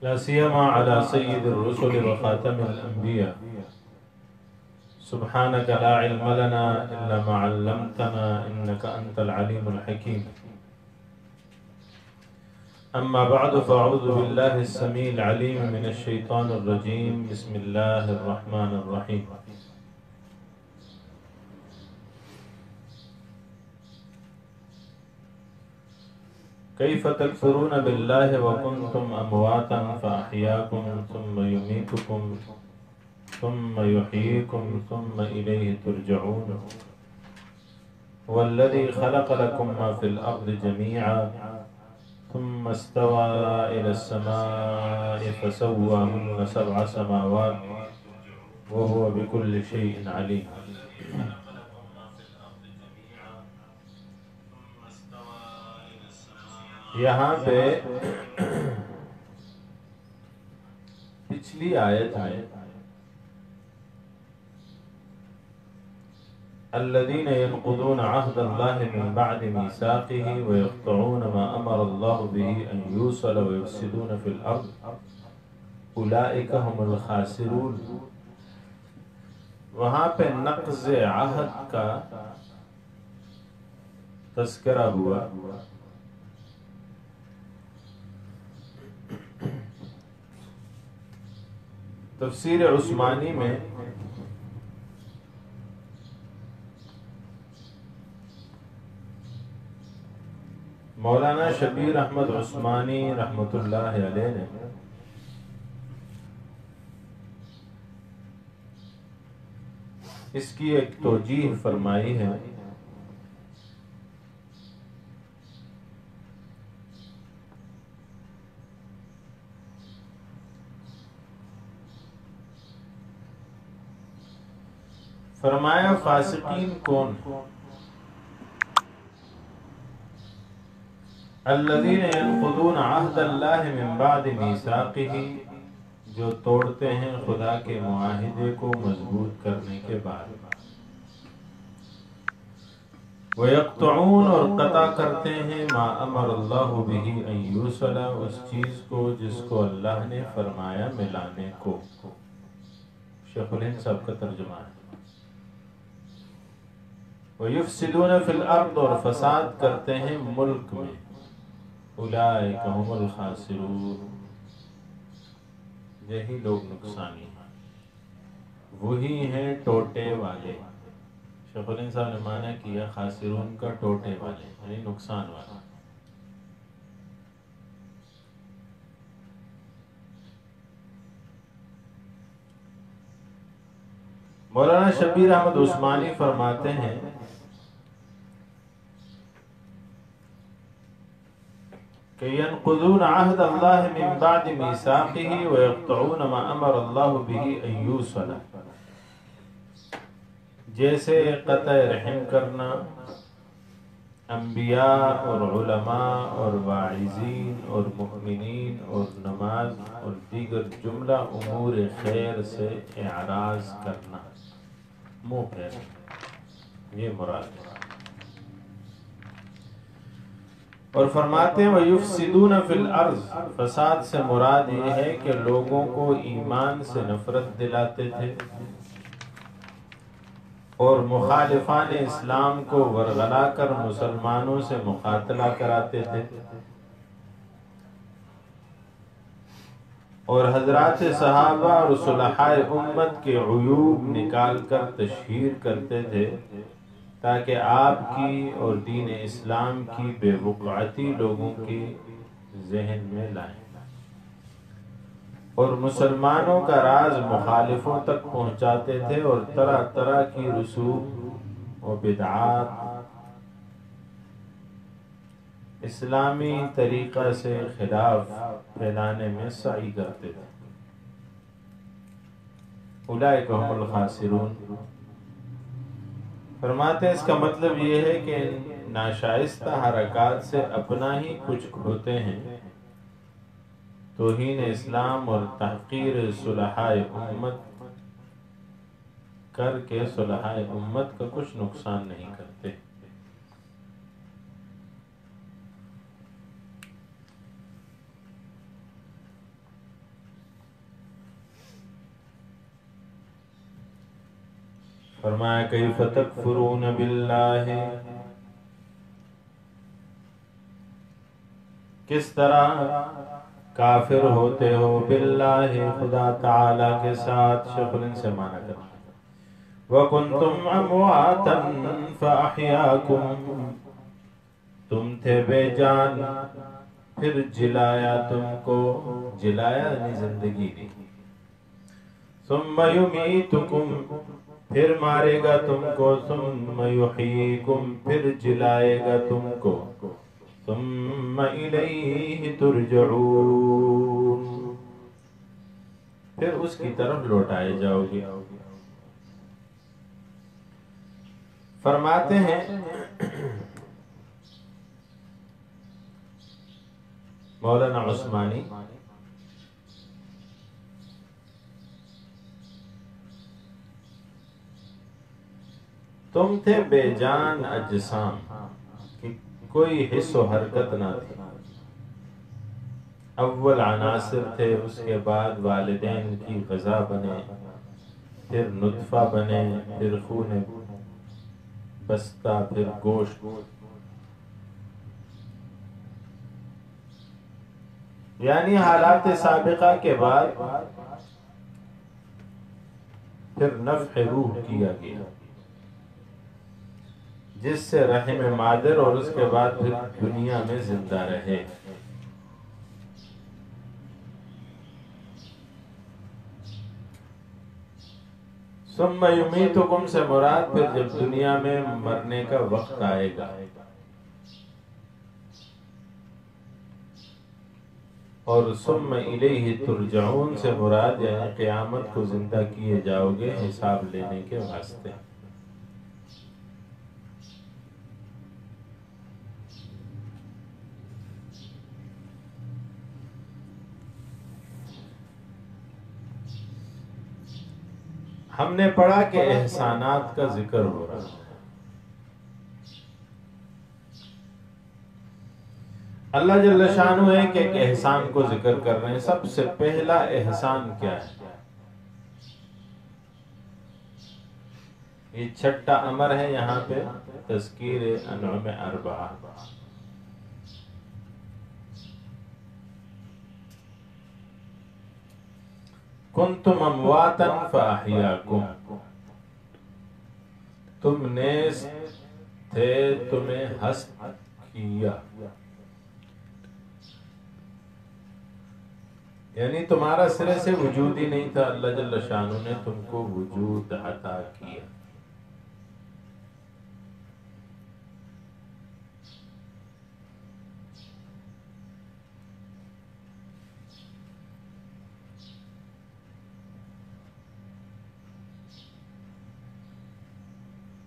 لا سيما على سيد الرسل وخاتم الأنبياء. سبحانك لا علم لنا إلا ما علمتنا إنك أنت العليم الحكيم. أما بعد فأعوذ بالله السميع العليم من الشيطان الرجيم. بسم الله الرحمن الرحيم. كيف تكفرون بالله وكنتم أمواتا فأحياكم ثم يميتكم ثم يحييكم ثم إليه ترجعون. هو الذي خلق لكم ما في الأرض جميعا ثم استوى إلى السماء فسواهن 7 سماوات وهو بكل شيء عليم. یہاں پہ پچھلی آیت میں الذين ينقضون عهد الله من بعد ميثاقه ويقطعون ما أمر الله به أن يوصل ويفسدون في الأرض أولئك هم الخاسرون. وہاں پہ نقض عہد کا تذکرہ ہوا. تفسیر عثمانی میں مولانا شبیر احمد عثمانی رحمۃ اللہ علیہ نے اس کی ایک توجیہ فرمائی ہے. فرمایا فاسقین کون؟ الذین ينقضون عہد اللہ من بعد میثاقہ، جو توڑتے ہیں خدا کے معاہدے کو مضبوط کرنے کے بعد. وَيَقْطَعُونَ، اور قطع کرتے ہیں ما امر اللہ بہ ان یوصل، اس چیز کو جس کو اللہ نے فرمایا ملانے کو. شیخ الہند صاحب کا ترجمہ ہے. وَيُفْسِدُونَ فِي الْأَرْضِ، اور فساد کرتے ہیں ملک میں. اولئک هم الخاسرون، یہی لوگ نقصانی ہیں، وہی ہیں ٹوٹے والے. شیخ الہند صاحب نے معنی کیا خاسرون کا ٹوٹے والے یعنی نقصان والے. مولانا شبیر احمد عثمانی فرماتے ہیں کہ ينقضون عہد اللہ من بعد میثاقہ ويقطعون ما امر اللہ بہ ان یوصل، جیسے قطع رحم کرنا انبیاء اور علماء اور واعظین اور مؤمنین اور نماز اور دیگر جملہ امور خیر سے اعراض کرنا، منہ پھیر، یہ مراد ہے. اور فرماتے ہیں وَيُفْسِدُونَ فِي الْأَرْضِ، فساد سے مراد یہ ہے کہ لوگوں کو ایمان سے نفرت دلاتے تھے اور مخالفان اسلام کو ورغلا کر مسلمانوں سے مقاتلہ کراتے تھے، اور حضرات صحابہ اور صلحاء امت کے عیوب نکال کر تشہیر کرتے تھے تاکہ آپ کی اور دین اسلام کی بے وقعتی لوگوں کے ذہن میں لائیں، اور مسلمانوں کا راز مخالفوں تک پہنچاتے تھے اور طرح طرح کی رسوم و بدعات اسلامی طریقہ سے خلاف پھیلانے میں سعی کرتے تھے. اولئک هم الخاسرون. فرماتے ہیں اس کا مطلب یہ ہے کہ ناشائستہ حرکات سے اپنا ہی کچھ کھوتے ہیں، توہین اسلام اور تحقیر صلحاء امت کر کے صلحاء امت کا کچھ نقصان نہیں کرتے. فرمایا کیف تکفرون باللہ، کس طرح کافر ہوتے ہو باللہ خدا تعالی کے ساتھ، شکل سے معنی کرنا، وَكُنْتُمْ أَمْوَاتًا فَأَحْيَاكُمْ، تم تھے بے جان پھر جلایا تم کو، جلایا یعنی زندگی دی، ثُمَّ يُمِيتُكُمْ، پھر مارے گا تم کو، ثُمَّ يُحْيِيكُمْ، پھر جلائے گا تم کو، ثُمَّ إِلَيْهِ تُرْجَعُونَ، پھر اس کی طرف لوٹائے جاؤ گے۔ فرماتے ہیں مولانا عثمانی، تم تھے بے جان اجسام کی کوئی حس و حرکت نہ تھی، اول عناصر تھے، اس کے بعد والدین کی غذا بنے، پھر نطفہ بنے، پھر خون بستہ، پھر گوشت، یعنی حالات سابقہ کے بعد پھر نفخ روح کیا گیا، جس سے رحم مادر اور اس کے بعد پھر دنیا میں زندہ رہے۔ ثم یمیتکم سے مراد پھر جب دنیا میں مرنے کا وقت آئے گا، اور ثم الیہ ترجعون سے مراد یعنی قیامت کو زندہ کیے جاؤ گے حساب لینے کے واسطے۔ ہم نے پڑھا کہ احسانات کا ذکر ہو رہا ہے، اللہ جل شانہ ہے کہ ایک احسان کو ذکر کر رہے ہیں۔ سب سے پہلا احسان کیا ہے؟ یہ چھٹا امر ہے یہاں پہ تذکیر انعام اربعہ، کنتم امواتا فاحیاکم، تم نیز تھے تمہیں ہست کیا، یعنی تمہارا سرے سے وجود ہی نہیں تھا، اللہ جل شانہ نے تم کو وجود عطا کیا۔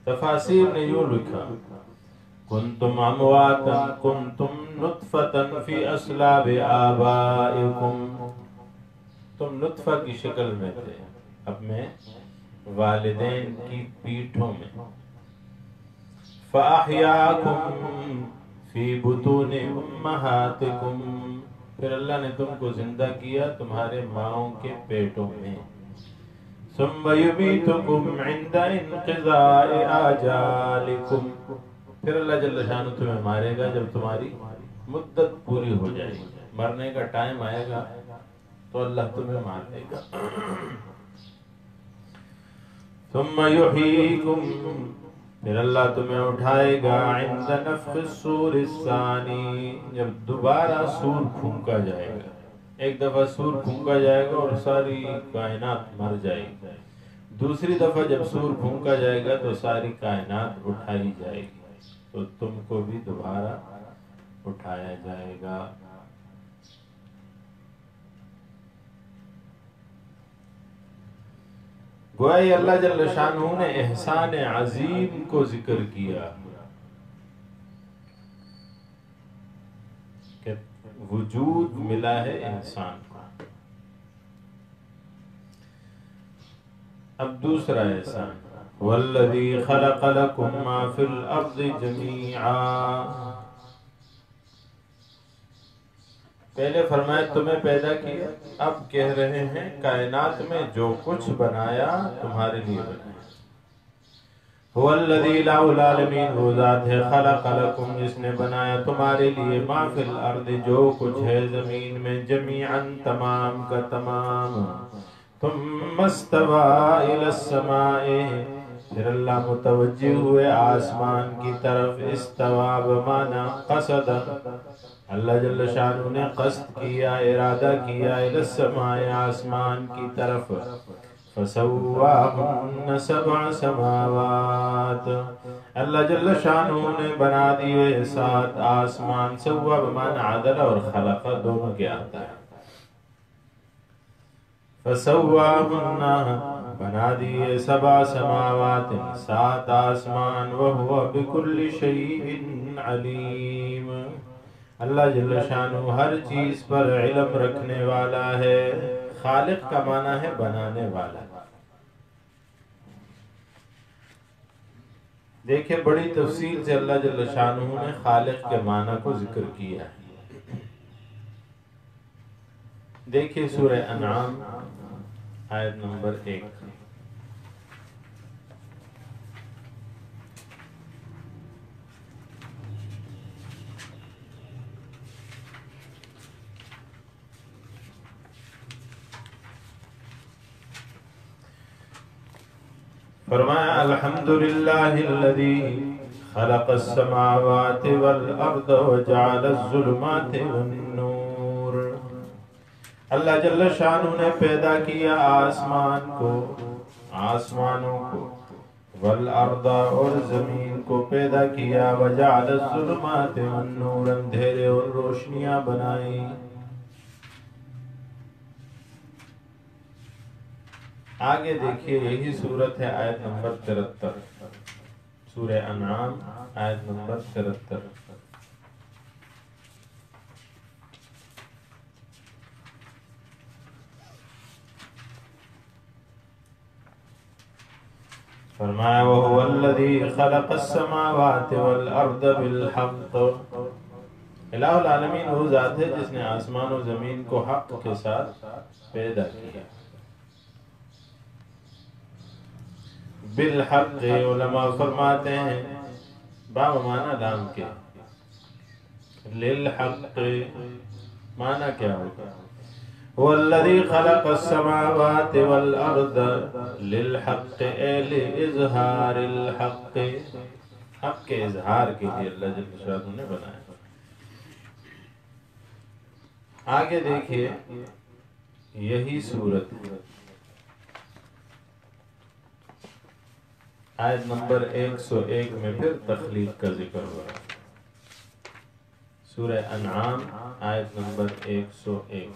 تفاسیر نے یوں لکھا، کنتم امواتا کنتم نطفتا فی اصلاب آبائکم، تم نطفہ کی شکل میں تھے اپنے والدین کی پیٹھوں میں، فاحیاکم فی بطون امہاتکم، پھر اللہ نے تم کو زندہ کیا تمہارے ماؤں کے پیٹوں میں، ثم یمیتکم عند انقضاء آجالکم، پھر اللہ جل شانہ تمہیں مارے گا جب تمہاری مدت پوری ہو جائے گی، مرنے کا ٹائم آئے گا تو اللہ تمہیں مار دے گا۔ ثم یحییکم، پھر اللہ تمہیں اٹھائے گا عند نفخ الصور الثانی، جب دوبارہ سور پھونکا جائے گا، ایک دفعہ سور پھونکا جائے گا اور ساری کائنات مر جائے گی، دوسری دفعہ جب سور پھونکا جائے گا تو ساری کائنات اٹھائی جائے گی، تو تم کو بھی دوبارہ اٹھایا جائے گا۔ گویا اللہ جل شانہ نے احسان عظیم کو ذکر کیا کہ وجود ملا ہے انسان کو۔ اب دوسرا احسان، والذی خلق لکم ما فی الارض جمیعا، پہلے فرمایا تمہیں پیدا کیا، اب کہہ رہے ہیں کائنات میں جو کچھ بنایا تمہارے لیے بنایا۔ هو الذی الہ العالمین، وہ ذات ہے خلق لکم، جس نے بنایا تمہارے لیے ما فی الارض، جو کچھ ہے زمین میں، جمیعا تمام کا تمام، ثم استوى الى السماء، پھر اللہ متوجہ ہوئے آسمان کی طرف، استوا بمانا قصد، اللہ جل شانہ نے قصد کیا، ارادہ کیا، الى السماء، آسمان کی طرف، فسواہن سبع سماوات، اللہ جل شانہ نے بنا دیے 7 آسمان، سوا بمانا عدل اور خلق دونوں کے آتا ہے، فسواہن بنا دیے 7 سماوات 7 آسمان، وہو بکل شیء علیم، اللہ جل شانہ ہر چیز پر علم رکھنے والا ہے، خالق کا معنی ہے بنانے والا، دیکھیں بڑی تفصیل سے اللہ جل شانہ نے خالق کے معنی کو ذکر کیا ہے، دیکھیں سورہ انعام آیت نمبر 1، فرمایا الحمدللہ الذی خلق السماوات والارض وجعل الظلمات والنور، اللہ جل شانہ نے پیدا کیا آسمان کو، آسمانوں کو، والارض اور زمین کو پیدا کیا، وجعل الظلمات والنور، اندھیرے اور روشنیاں بنائی، آگے دیکھیے یہی صورت ہے آیت نمبر 73، سورہ انعام آیت نمبر 73، فرمایا وَهُوَ الَّذِي خَلَقَ السَّمَاوَاتِ وَالْأَرْضَ بِالْحَقِّ، الہ العالمین وہ ذات ہے جس نے آسمان و زمین کو حق کے ساتھ پیدا کیا، بالحق، علماء فرماتے ہیں با معنی لام کے، للحق معنی کیا ہوگا، هو الذي خلق السماوات والارض للحق، لإظہار الحق، حق کے اظہار کے لیے اللہ جل شانہ نے بنایا، آگے دیکھیے یہی صورت آیت نمبر 101 میں پھر تخلیق کا ذکر ہوا، سورہ انعام آیت نمبر 101،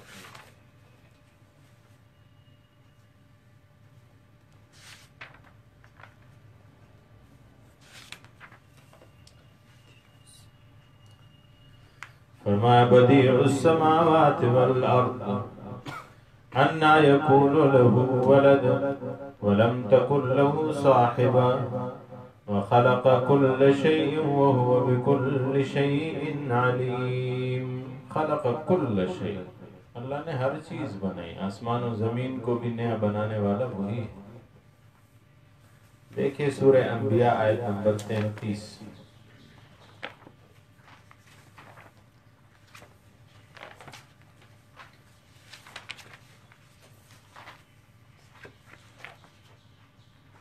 فرمایا بدیع السماوات والارض انا یکون له ولد ولم تکن له صاحبہ وخلق كل شيء وهو بكل شيء علیم، خلق كل شيء، اللہ نے ہر چیز بنائی، آسمان و زمین کو بھی نیا بنانے والا وہی ہے، دیکھیں سورہ انبیاء آیت نمبر 33،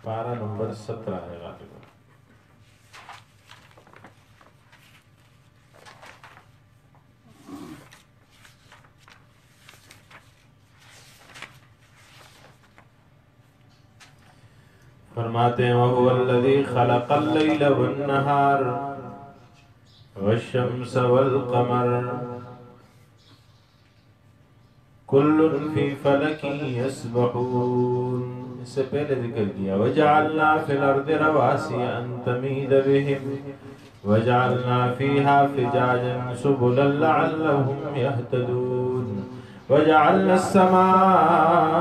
پارہ نمبر 17 ہے غالباً، فرماتے ہیں وَهُوَ الَّذِي خَلَقَ اللَّيْلَ وَالنَّهَارَ وَالشَّمْسَ وَالْقَمَرَ كُلٌّ فِي فَلَكٍ يَسْبَحُونَ، اس سے پہلے ذکر کیا وَجَعَلْنَا فِي الْأَرْضِ رَوَاسِيَ أَن تَمِيدَ بِهِمْ وَجَعَلْنَا فِيهَا فِجَاجًا سُبُلًا لَعَلَّهُمْ يَهْتَدُونَ وَجَعَلْنَا السَّمَاءَ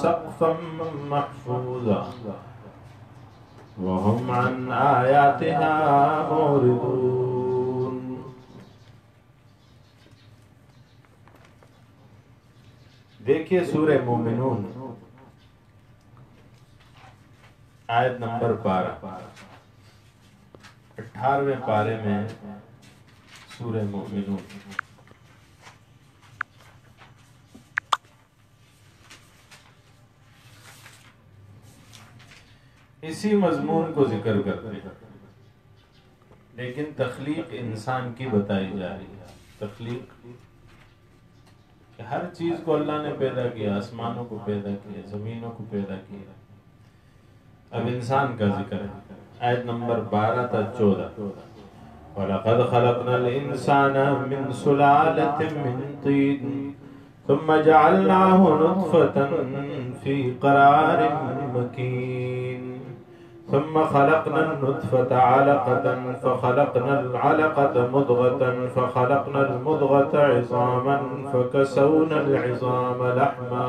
سَقْفًا مَحْفُوظًا وَهُمْ عَنْ آيَاتِهَا مُعْرِضُونَ، دیکھیے سورہ مومنون آیت نمبر 12، 18ویں پارے میں سورہ مومنون۔ اسی مضمون کو ذکر کرتے ہیں، لیکن تخلیق انسان کی بتائی جا رہی ہے۔ تخلیق کہ ہر چیز کو اللہ نے پیدا کیا، آسمانوں کو پیدا کیا، زمینوں کو پیدا کیا، اب انسان کا ذکر ہے۔ آیت نمبر 12 تا 14، وَلَقَدْ خَلَقْنَا الْإِنسَانَ مِنْ سُلَالَةٍ مِّن طِينٍ ثُمَّ جَعَلْنَاهُ نُطْفَةً فِي قَرَارٍ مَّكِينٍ ثم خلقنا النطفة علقة فخلقنا العلقة مضغة فخلقنا المضغة عظاما فكسونا العظام لحما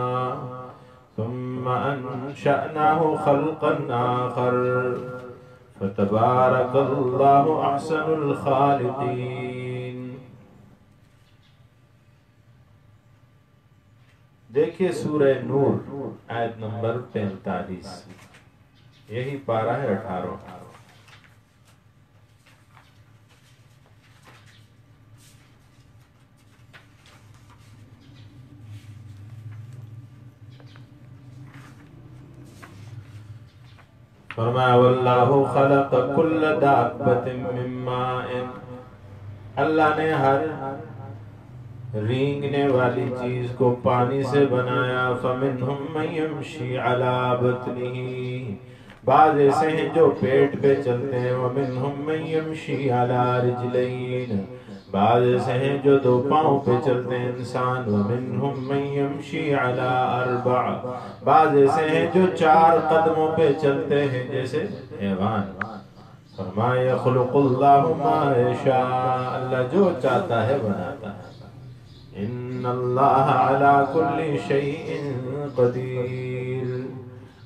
ثم أنشأناه خلقا آخر فتبارك الله أحسن الخالقين۔ دیکھیے سورہ نور آیت نمبر 45، یہی پارہ ہے 18۔ فرمایا واللہ خلق کل دابۃ من ماء، اللہ نے ہر رینگنے والی چیز کو پانی سے بنایا۔ فمنہم من یمشی علی بطنہ، بعض ایسے ہیں جو پیٹ پہ چلتے ہیں۔ وَمِنْهُمْ مَنْ يَمْشِي عَلَىٰ رِجْلَيْنِ، بعض ایسے ہیں جو 2 پاؤں پہ چلتے ہیں انسان۔ وَمِنْهُمْ مَنْ يَمْشِي عَلَىٰ 4، بعض ایسے ہیں جو 4 قدموں پہ چلتے ہیں جیسے حیوان۔ فرمایا يَخْلُقُ اللَّهُ مَا يَشَاءُ، اللہ جو چاہتا ہے بناتا ہے۔ إِنَّ اللَّهَ عَلَىٰ كُلِّ شَيْءٍ قَدِيرٌ،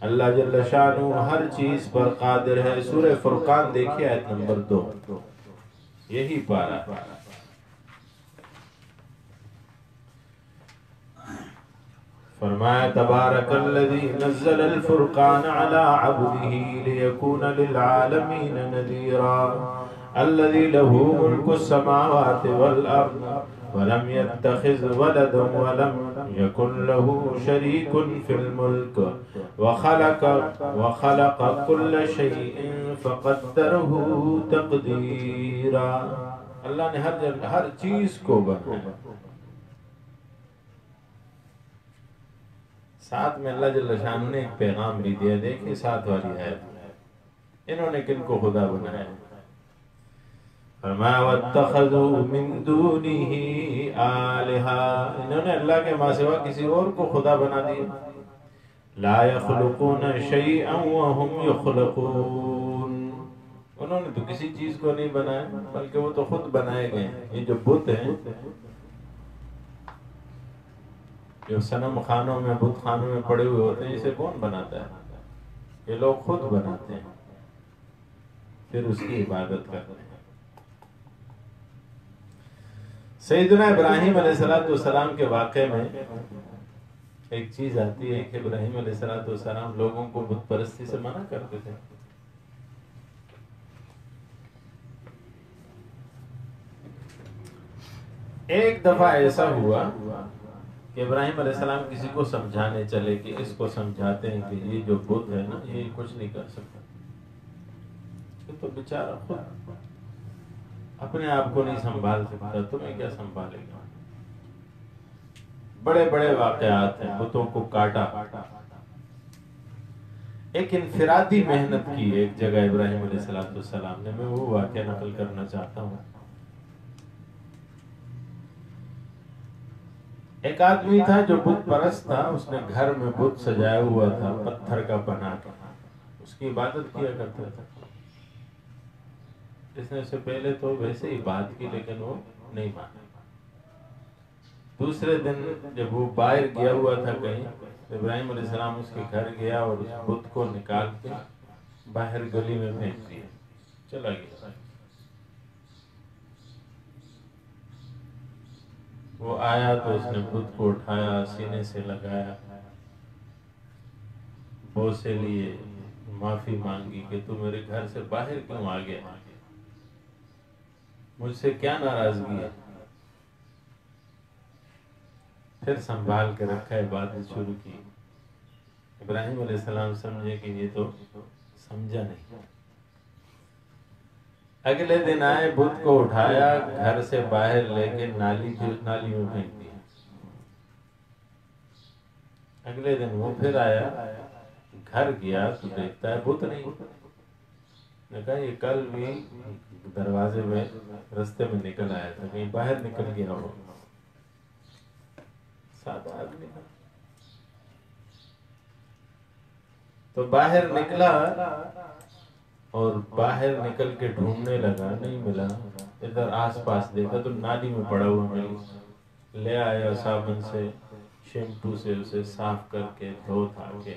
اللہ جل شانہ ہر چیز پر قادر ہے۔ سورہ فرقان دیکھیے آیت نمبر 2، یہی پارہ۔ فرمایا تبارک الذی نزل الفرقان علی عبدہ لیکون للعالمین نذیرا الذی لہ ملک السماوات والارض ولم يتخذ ولدا ولم يكن له شريك في الملك وخلق كل شيء فقدره تقديرا، اللہ نے ہر چیز کو بنایا۔ ساتھ میں اللہ جل شانہ نے ایک پیغام بھی دیا، دیکھیں ساتھ والی آیت، انہوں نے کن کو خدا بنایا؟ فرمایا وَاتَّخَذُوا مِن دُونِهِ آلِهَةً، انہوں نے اللہ کے ماں سوا کسی اور کو خدا بنا دیا۔ لَا يَخْلُقُونَ شَيْئًا وَهُمْ يُخْلَقُونَ، انہوں نے تو کسی چیز کو نہیں بنایا بلکہ وہ تو خود بنائے گئے ہیں۔ یہ جو بت ہیں، جو صنم خانوں میں بت خانوں میں پڑے ہوئے ہوتے ہیں، اسے کون بناتا ہے؟ یہ لوگ خود بناتے ہیں، پھر اس کی عبادت کرتے ہیں۔ سیدنا ابراہیم علیہ السلام کے واقعے میں ایک چیز آتی ہے کہ ابراہیم علیہ السلام لوگوں کو بت پرستی سے منع کرتے تھے۔ ایک دفعہ ایسا ہوا کہ ابراہیم علیہ السلام کسی کو سمجھانے چلے کہ اس کو سمجھاتے ہیں کہ یہ جو بت ہے نا، یہ کچھ نہیں کر سکتا، یہ تو بیچارہ خود اپنے آپ کو نہیں سنبھال سکتا، تمہیں کیا سنبھالے گا؟ بڑے بڑے واقعات ہیں، بتوں کو کاٹا۔ ایک انفرادی محنت کی ایک جگہ ابراہیم علیہ السلام نے، میں وہ واقعہ نقل کرنا چاہتا ہوں۔ ایک آدمی تھا جو بت پرست تھا، اس نے گھر میں بت سجایا ہوا تھا پتھر کا بنا کے، اس کی عبادت کیا کرتا تھا۔ اس نے اس سے پہلے تو ویسے ہی بات کی لیکن وہ نہیں مانا۔ دوسرے دن جب وہ باہر گیا ہوا تھا کہیں، ابراہیم علیہ السلام اس کے گھر گیا اور اس بت کو نکال کے باہر گلی میں پھینک دیا، چلا گیا۔ وہ آیا تو اس نے بت کو اٹھایا، سینے سے لگایا، بوسے لیے، معافی مانگی کہ تو میرے گھر سے باہر کیوں آ گیا، مجھ سے کیا ناراضگی ہے؟ پھر سنبھال کے رکھا، عبادت شروع کی۔ ابراہیم علیہ السلام سمجھے کہ یہ تو سمجھا نہیں۔ اگلے دن آئے، بت کو اٹھایا، گھر سے باہر لے کے نالی میں پھینک دیا۔ اگلے دن وہ پھر آیا، گھر گیا تو دیکھتا ہے بت نہیں۔ نے کہا یہ کل بھی دروازے میں رستے میں نکل آیا تھا، کہیں باہر نکل گیا ہو۔ سادہ آدمی تھا تو باہر نکلا، اور باہر نکل کے ڈھونڈنے لگا، نہیں ملا۔ ادھر آس پاس دیکھا تو نالی میں پڑا ہوا مل، لے آیا، صابن سے شیمپو سے اسے صاف کر کے دھو تھا کے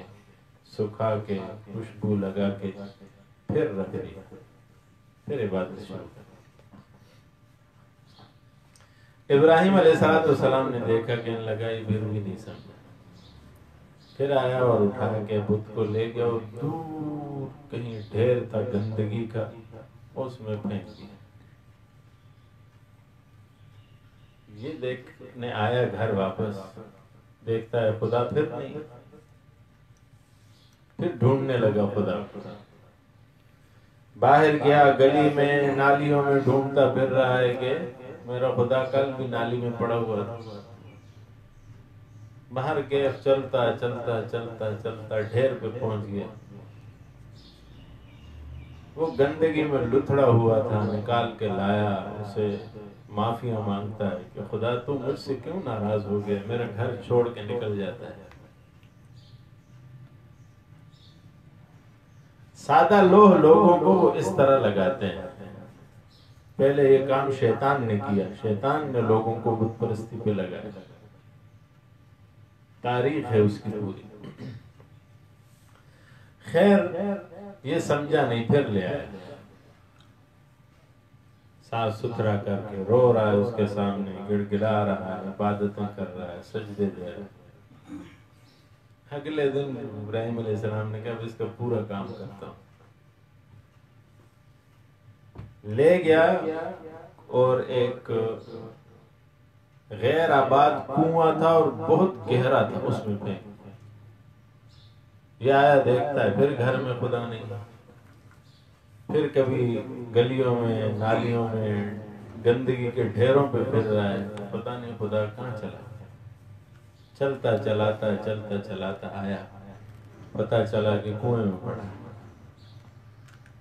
سکھا کے خوشبو لگا کے پھر رکھ دیا، پھر عبادت شروع کر۔ ابراہیم علیہ السلام نے دیکھا کہ ان لگا یہ پھر بھی نہیں سمجھا، پھر آیا اور اٹھا کے بت کو لے گیا، اور دور کہیں ڈھیر تھا گندگی کا، اس میں پھینک دیا۔ یہ دیکھنے آیا گھر واپس، دیکھتا ہے خدا پھر نہیں، پھر ڈھونڈنے لگا خدا۔ باہر گیا، گلی میں نالیوں میں ڈھونڈتا پھر رہا ہے کہ میرا خدا کل بھی نالی میں پڑا ہوا تھا۔ باہر گیا، چلتا چلتا چلتا چلتا ڈھیر پہ پہنچ گیا۔ وہ گندگی میں لتھڑا ہوا تھا، نکال کے لایا، اسے معافیاں مانگتا ہے کہ خدا تو مجھ سے کیوں ناراض ہو گیا، میرا گھر چھوڑ کے نکل جاتا ہے۔ سادہ لوگوں کو وہ اس طرح لگاتے ہیں۔ پہلے یہ کام شیطان نے کیا، شیطان نے لوگوں کو بت پرستی پہ لگایا، تاریخ ہے اس کی پوری۔ خیر یہ سمجھا نہیں، پھر لے آیا، صاف ستھرا کر کے رو رہا ہے اس کے سامنے، گڑ گڑا رہا ہے، عبادتیں کر رہا ہے، سجدے دے رہا ہے۔ اگلے دن ابراہیم علیہ السلام نے کہا اس کا پورا کام کرتا ہوں۔ لے گیا اور ایک غیر آباد کنواں تھا اور بہت گہرا تھا، اس میں پھینک۔ یہ آیا، دیکھتا ہے، پھر گھر میں خدا نہیں، پھر کبھی گلیوں میں نالیوں میں گندگی کے ڈھیروں پہ پھر رہا ہے، پتہ نہیں خدا کہاں چلا۔ چلتا چلاتا آیا، پتہ چلا کہ کنویں میں پڑا۔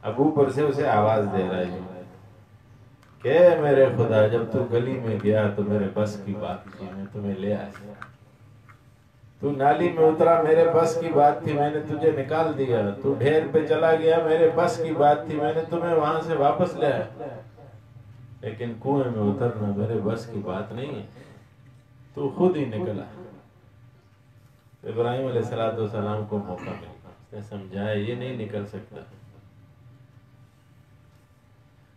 اب اوپر سے اسے آواز دے رہا ہے کہ میرے خدا جب تو گلی میں گیا تو میرے بس کی بات تھی، میں تمہیں لے آیا۔ تو نالی میں اترا، میرے بس کی بات تھی، میں نے تجھے نکال دیا۔ تو ڈھیر پہ چلا گیا، میرے بس کی بات تھی، میں نے تمہیں وہاں سے واپس لے آیا۔ لیکن کنویں میں اترنا میرے بس کی بات نہیں ہے، تو خود ہی نکلا۔ ابراہیم علیہ السلام کو موقع ملا، اس نے سمجھایا یہ نہیں نکل سکتا،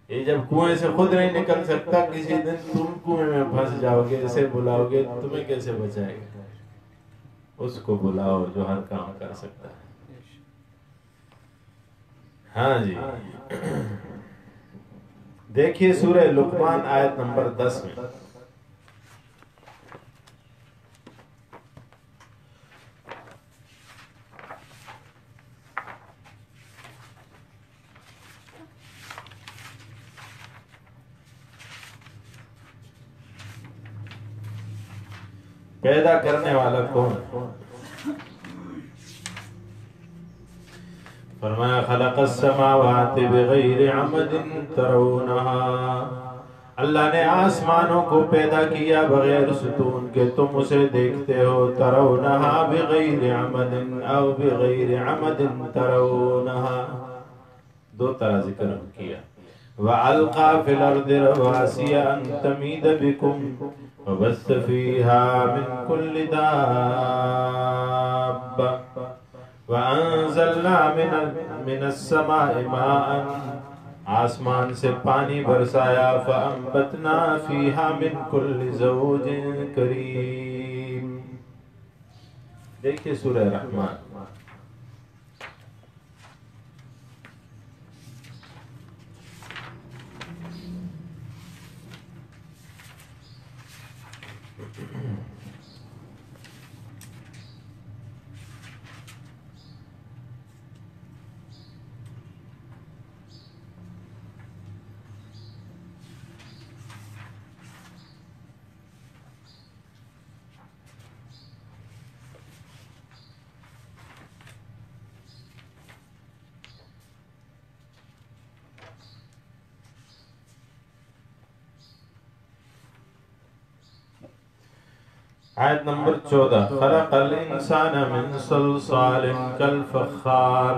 یہ جب کنویں سے خود نہیں نکل سکتا، کسی دن تم کنویں میں پھنس جاؤ گے، اسے بلاؤ گے، تمہیں کیسے بچائے گا؟ اس کو بلاؤ جو ہر کام کر سکتا ہے۔ ہاں جی، دیکھیے سورہ لقمان آیت نمبر 10 میں، پیدا کرنے والا کون؟ فرمایا خلق السماوات بغیر عمد ترونها، اللہ نے آسمانوں کو پیدا کیا بغیر ستون کے، تم اسے دیکھتے ہو۔ ترونها بغیر عمد او بغیر عمد ترونها، دو طرح ذکر کیا۔ وَأَلْقَى فِي الْأَرْضِ رَوَاسِيَ أَن تَمِيدَ بِكُمْ وَبَثَّ فِيهَا مِن كُلِّ دَابَّةٍ وَأَنزَلْنَا مِنَ السَّمَاءِ مَاءً، آسمان سے پانی برسایا، فَأَنبَتْنَا فِيهَا مِن كُلِّ زَوْجٍ كَرِيمٍ۔ دیکھیے سورہ رحمان، آیت نمبر 14 خلق الانسان من صلصال کالفخار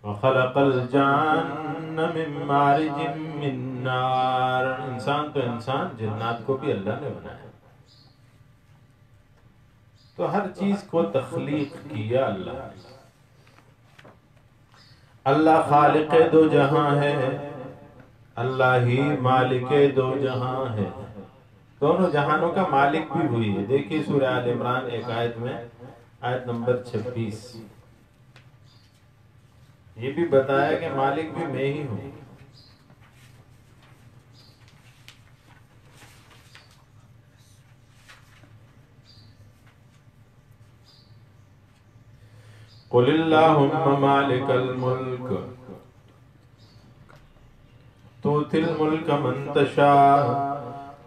وخلق الجان من مارج من نار. انسان تو انسان، جنات کو بھی اللہ نے بنایا. تو ہر چیز کو تخلیق کیا اللہ نے. اللہ خالق دو جہاں ہے، اللہ ہی مالک دو جہاں ہے. دونوں جہانوں کا مالک بھی ہوئی ہے. دیکھیے سورہ آل عمران ایک آیت میں، آیت نمبر 26. یہ بھی بتایا کہ مالک بھی میں ہی ہوں. قل اللہم مالک الملک تؤتی الملک من تشاء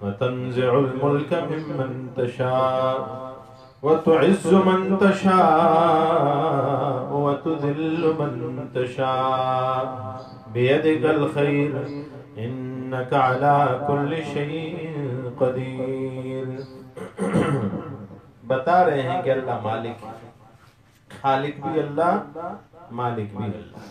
وتنزع الملك ممن تشاء وتعز من تشاء وتذل من تشاء بيدك الخير إنك على كل شيء قدير. بتا رہے ہیں کہ اللہ مالک ہے، خالق بھی اللہ، مالک بھی اللہ.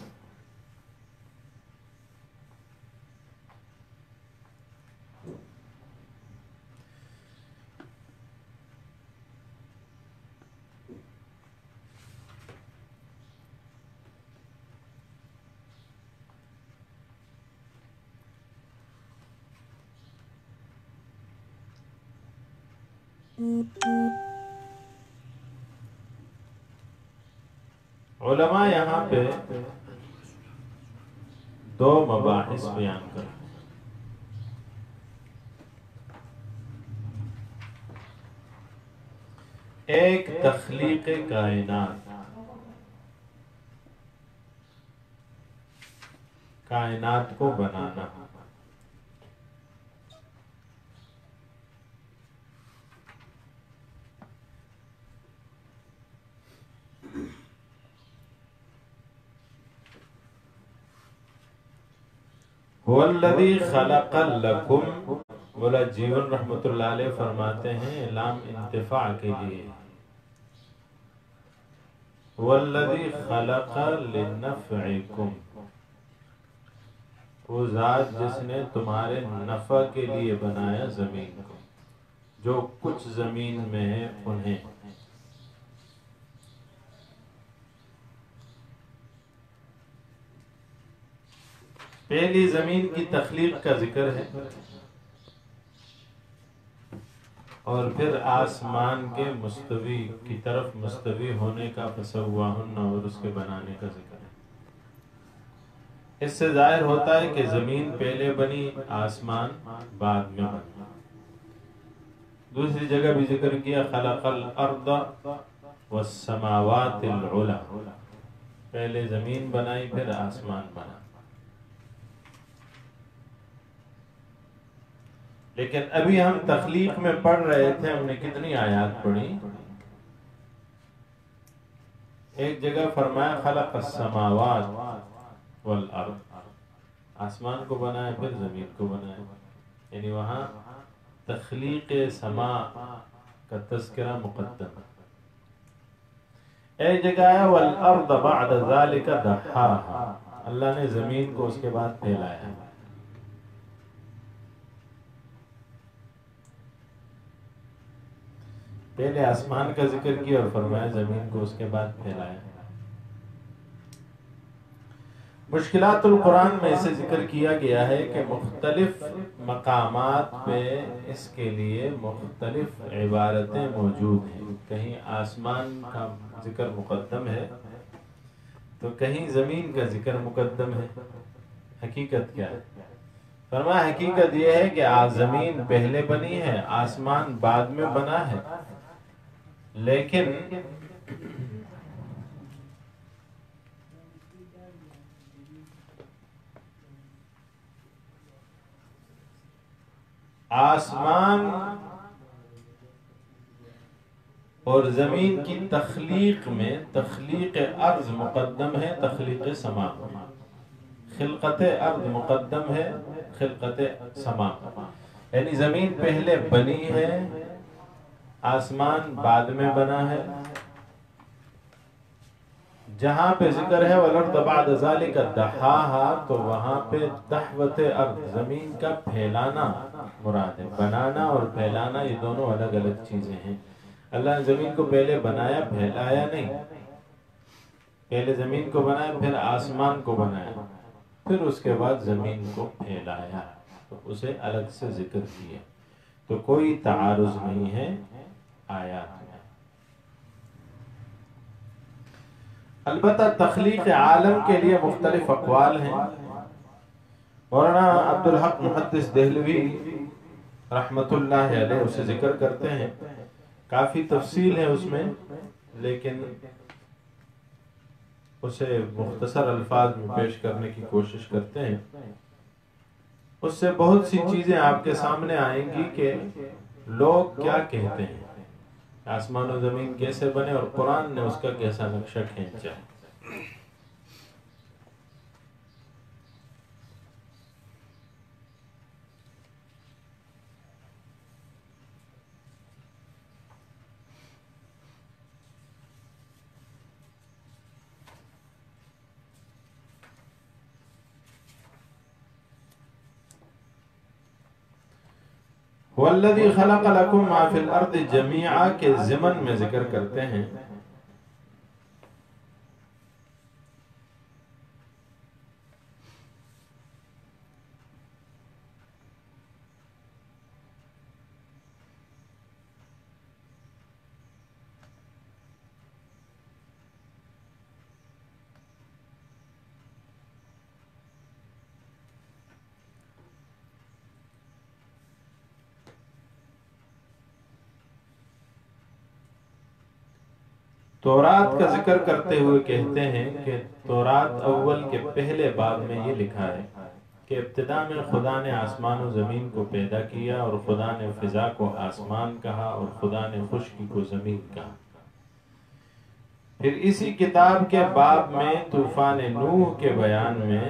علماء یہاں پہ دو مباحث بیان کرتے ہیں. ایک تخلیق کائنات، کائنات کو بنانا. هو الذی خلق لکم، مولا جیون رحمت اللہ علیہ فرماتے ہیں لام انتفاع کے لیے. هو الذی خلق لنفعکم، وہ ذات جس نے تمہارے نفع کے لیے بنایا زمین کو. جو کچھ زمین میں ہے انہیں. پہلی زمین کی تخلیق کا ذکر ہے، اور پھر آسمان کے مستوی کی طرف مستوی ہونے کا فسواہن، اور اس کے بنانے کا ذکر ہے. اس سے ظاہر ہوتا ہے کہ زمین پہلے بنی، آسمان بعد میں بنا. دوسری جگہ بھی ذکر کیا خلق الارض والسماوات العلی، پہلے زمین بنائی پھر آسمان بنا. لیکن ابھی ہم تخلیق میں پڑھ رہے تھے، ہم نے کتنی آیات پڑھی. ایک جگہ فرمایا خلق السماوات والارض، آسمان کو بنایا پھر زمین کو بنایا. یعنی وہاں تخلیق سما کا تذکرہ مقدم. ایک جگہ ہے والارض بعد ذلك دحاها، اللہ نے زمین کو اس کے بعد پھیلایا. پہلے آسمان کا ذکر کیا اور فرمایا زمین کو اس کے بعد پھیلایا. مشکلات القرآن میں اسے ذکر کیا گیا ہے کہ مختلف مقامات پہ اس کے لیے مختلف عبارتیں موجود ہیں. کہیں آسمان کا ذکر مقدم ہے تو کہیں زمین کا ذکر مقدم ہے. حقیقت کیا ہے؟ فرمایا حقیقت یہ ہے کہ زمین پہلے بنی ہے، آسمان بعد میں بنا ہے، لیکن آسمان اور زمین کی تخلیق میں تخلیق ارض مقدم ہے تخلیق سما، خلقت ارض مقدم ہے خلقت سما، یعنی زمین پہلے بنی ہے، آسمان بعد میں بنا ہے۔ جہاں پہ ذکر ہے وَالْأَرْضَ بَعْدَ ذَلِكَ دَحَاهَا، تو وہاں پہ دحوت ارض، زمین کا پھیلانا مراد ہے۔ بنانا اور پھیلانا یہ دونوں الگ الگ چیزیں ہیں۔ اللہ نے زمین کو پہلے بنایا، پھیلایا نہیں، پہلے زمین کو بنایا پھر آسمان کو بنایا، پھر اس کے بعد زمین کو پھیلایا، تو اسے الگ سے ذکر کیا، تو کوئی تعارض نہیں ہے آیات میں۔ البتہ تخلیق عالم کے لیے مختلف اقوال ہیں۔ مولانا عبدالحق محدث دہلوی رحمت اللہ علیہ اسے ذکر کرتے ہیں، کافی تفصیل ہے اس میں، لیکن اسے مختصر الفاظ میں پیش کرنے کی کوشش کرتے ہیں۔ اس سے بہت سی چیزیں آپ کے سامنے آئیں گی کہ لوگ کیا کہتے ہیں، آسمان و زمین کیسے بنے اور قرآن نے اس کا کیسا نقشہ کھینچا۔ وَالَّذِي خَلَقَ لَكُم مَّا فِي الْأَرْضِ جَمِيعًا کے ضمن میں ذکر کرتے ہیں۔ تورات کا ذکر کرتے ہوئے کہتے ہیں کہ تورات اول کے پہلے باب میں یہ لکھا ہے کہ ابتدا میں خدا نے آسمان و زمین کو پیدا کیا، اور خدا نے فضا کو آسمان کہا اور خدا نے خشکی کو زمین کہا۔ پھر اسی کتاب کے باب میں طوفان نوح کے بیان میں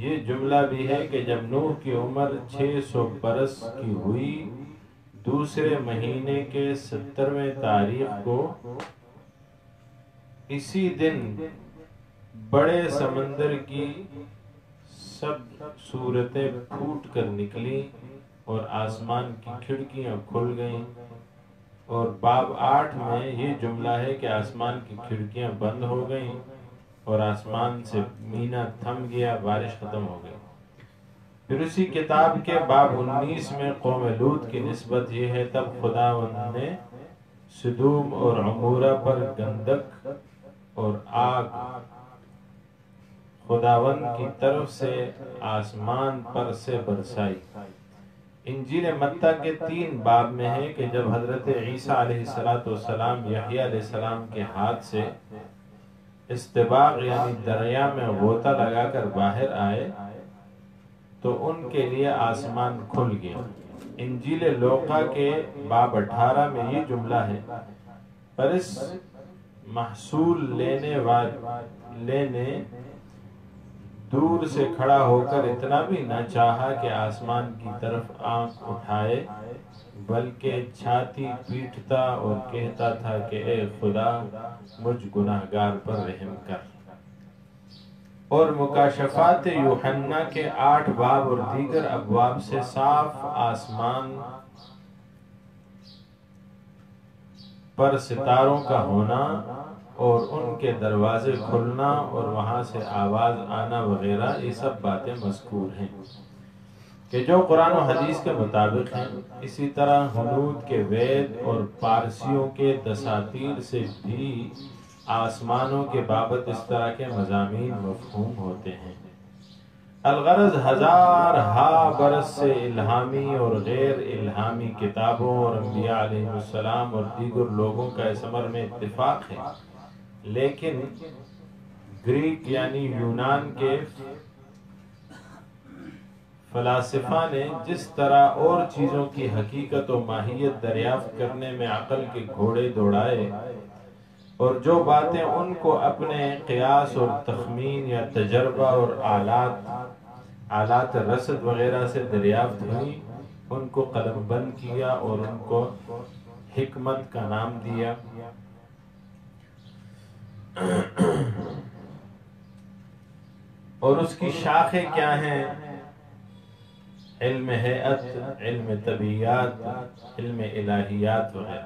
یہ جملہ بھی ہے کہ جب نوح کی عمر 600 برس کی ہوئی، دوسرے مہینے کے 70ویں تاریخ کو اسی دن بڑے سمندر کی سب صورتیں پھوٹ کر نکلی اور آسمان کی کھڑکیاں کھل گئیں، اور باب 8 میں یہ جملہ ہے کہ آسمان کی کھڑکیاں بند ہو گئیں اور آسمان سے مینا تھم گیا، بارش ختم ہو گئی۔ پھر اسی کتاب کے باب 19 میں قوم لوط کی نسبت یہ ہے، تب خداوند نے سدوم اور عمورہ پر گندک اور آگ خداوند کی طرف سے آسمان پر سے برسائی۔ انجیل متی کے 3 باب میں ہے کہ جب حضرت عیسیٰ علیہ السلام یحییٰ علیہ السلام کے ہاتھ سے استباق یعنی دریا میں غوطہ لگا کر باہر آئے تو ان کے لیے آسمان کھل گیا۔ انجیل لوقا کے باب 18 میں یہ جملہ ہے، پر اس محصول لینے دور سے کھڑا ہو کر اتنا بھی نہ چاہا کہ آسمان کی طرف آنکھ اٹھائے، بلکہ چھاتی پیٹتا اور کہتا تھا کہ اے خدا مجھ گناہگار پر رحم کر۔ اور مکاشفات یوحنا کے 8 باب اور دیگر ابواب سے صاف آسمان پر ستاروں کا ہونا اور ان کے دروازے کھلنا اور وہاں سے آواز آنا وغیرہ، یہ سب باتیں مذکور ہیں کہ جو قرآن و حدیث کے مطابق ہیں۔ اسی طرح ہنود کے وید اور پارسیوں کے دساتیر سے بھی آسمانوں کے بابت اس طرح کے مضامین مفہوم ہوتے ہیں۔ الغرض ہزارہا برس سے الہامی اور غیر الہامی کتابوں اور انبیاء علیہ السلام اور دیگر لوگوں کا اس امر میں اتفاق ہے، لیکن گریک یعنی یونان کے فلاسفہ نے جس طرح اور چیزوں کی حقیقت و ماہیت دریافت کرنے میں عقل کے گھوڑے دوڑائے اور جو باتیں ان کو اپنے قیاس اور تخمین یا تجربہ اور آلات رصد وغیرہ سے دریافت ہوئی، ان کو قلم بند کیا اور ان کو حکمت کا نام دیا۔ اور اس کی شاخیں کیا ہیں؟ علم ہیئت، علم طبیعیات، علم الہیات وغیرہ،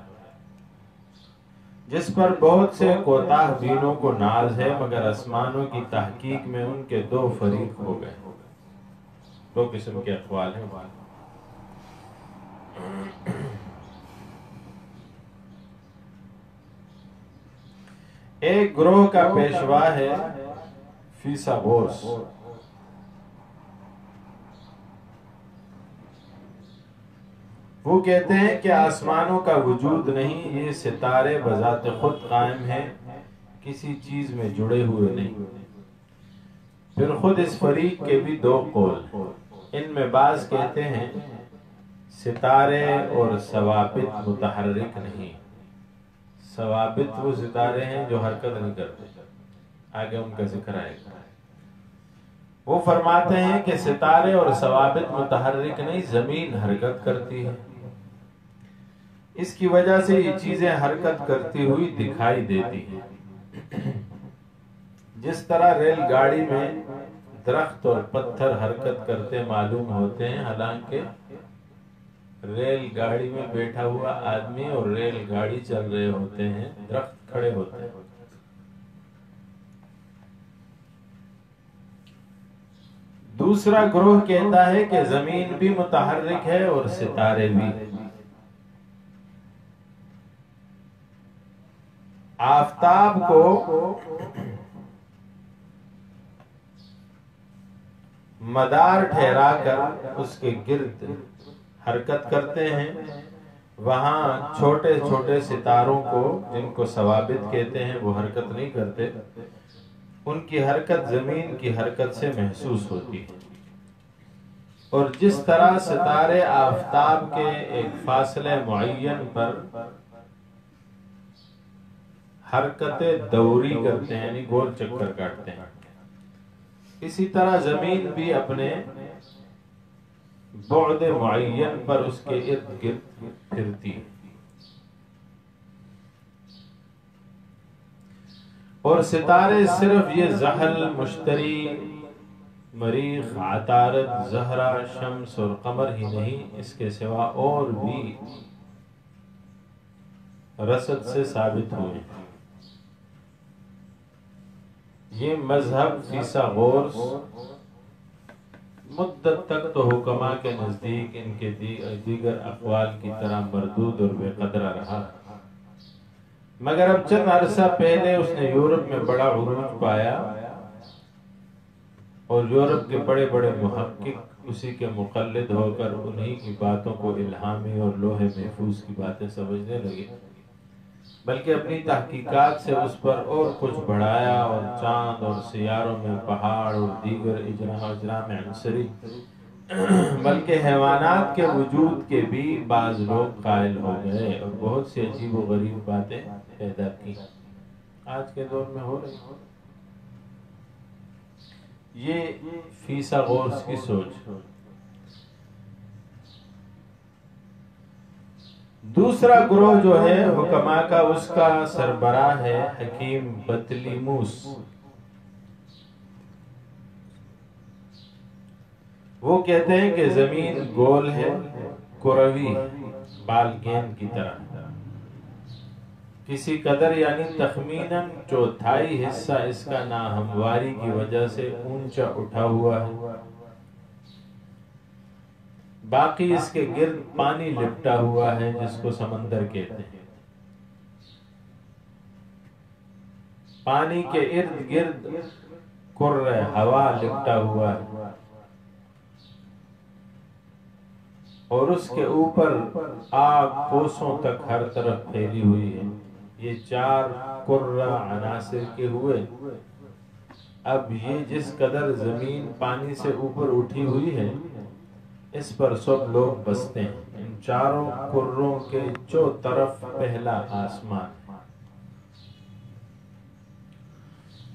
جس پر بہت سے کوتاہ بینوں کو ناز ہے، مگر آسمانوں کی تحقیق میں ان کے دو فریق ہو گئے، دو قسم کے اقوال ہیں۔ ایک گروہ کا پیشوا ہے فیثاغورس، وہ کہتے ہیں کہ آسمانوں کا وجود نہیں، یہ ستارے بذات خود قائم ہیں، کسی چیز میں جڑے ہوئے نہیں۔ پھر خود اس فریق کے بھی دو قول، ان میں بعض کہتے ہیں ستارے اور ثوابت متحرک نہیں، ثوابت وہ ستارے ہیں جو حرکت نہیں کرتے، آگے ان کا ذکر آئے گا۔ وہ فرماتے ہیں کہ ستارے اور ثوابت متحرک نہیں، زمین حرکت کرتی ہے، اس کی وجہ سے یہ چیزیں حرکت کرتی ہوئی دکھائی دیتی ہیں۔ جس طرح ریل گاڑی میں درخت اور پتھر حرکت کرتے معلوم ہوتے ہیں، حالانکہ ریل گاڑی میں بیٹھا ہوا آدمی اور ریل گاڑی چل رہے ہوتے ہیں، درخت کھڑے ہوتے ہیں۔ دوسرا گروہ کہتا ہے کہ زمین بھی متحرک ہے اور ستارے بھی۔ آفتاب کو مدار ٹھہرا کر اس کے گرد حرکت کرتے ہیں، وہاں چھوٹے چھوٹے ستاروں کو جن کو ثوابت کہتے ہیں وہ حرکت نہیں کرتے، ان کی حرکت زمین کی حرکت سے محسوس ہوتی ہے۔ اور جس طرح ستارے آفتاب کے ایک فاصلے معین پر حرکت دوری کرتے ہیں، یعنی گول چکر کاٹتے ہیں، اسی طرح زمین بھی اپنے بعد معین پر اس کے ارد گرد پھرتی ہے۔ اور ستارے صرف یہ زحل، مشتری، مریخ، عطارد، زہرہ، شمس اور قمر ہی نہیں، اس کے سوا اور بھی رصد سے ثابت ہوئے ہیں۔ یہ مذہب فیثاغورس مدت تک تو حکماء کے نزدیک ان کے دیگر اقوال کی طرح مردود اور بے قدرہ رہا، مگر اب چند عرصہ پہلے اس نے یورپ میں بڑا عروج پایا اور یورپ کے بڑے بڑے محقق اسی کے مقلد ہو کر انہی کی باتوں کو الہامی اور لوح محفوظ کی باتیں سمجھنے لگے، بلکہ اپنی تحقیقات سے اس پر اور کچھ بڑھایا اور چاند اور سیاروں میں پہاڑ اور دیگر اجرام عنصری بلکہ حیوانات کے وجود کے بھی بعض لوگ قائل ہو گئے اور بہت سی عجیب و غریب باتیں پیدا کی، آج کے دور میں ہو رہی۔ یہ فیثاغورس کی سوچ۔ دوسرا گروہ جو ہے حکماء کا، اس کا سربراہ ہے حکیم بطلیموس۔ وہ کہتے ہیں کہ زمین گول ہے، کروی، بال گیند کی طرح، کسی قدر یعنی تخمیناً چوتھائی حصہ اس کا ناہمواری کی وجہ سے اونچا اٹھا ہوا ہے، باقی اس کے گرد پانی لپٹا ہوا ہے جس کو سمندر کہتے ہیں، پانی کے ارد گرد کرۂ ہوا لپٹا ہوا ہے، اور اس کے اوپر آگ کوسوں تک ہر طرف پھیلی ہوئی ہے۔ یہ 4 قرہ عناصر کے ہوئے۔ اب یہ جس قدر زمین پانی سے اوپر اٹھی ہوئی ہے، اس پر سب لوگ بستے ہیں۔ ان 4 قروں کے طرف پہلا آسمان،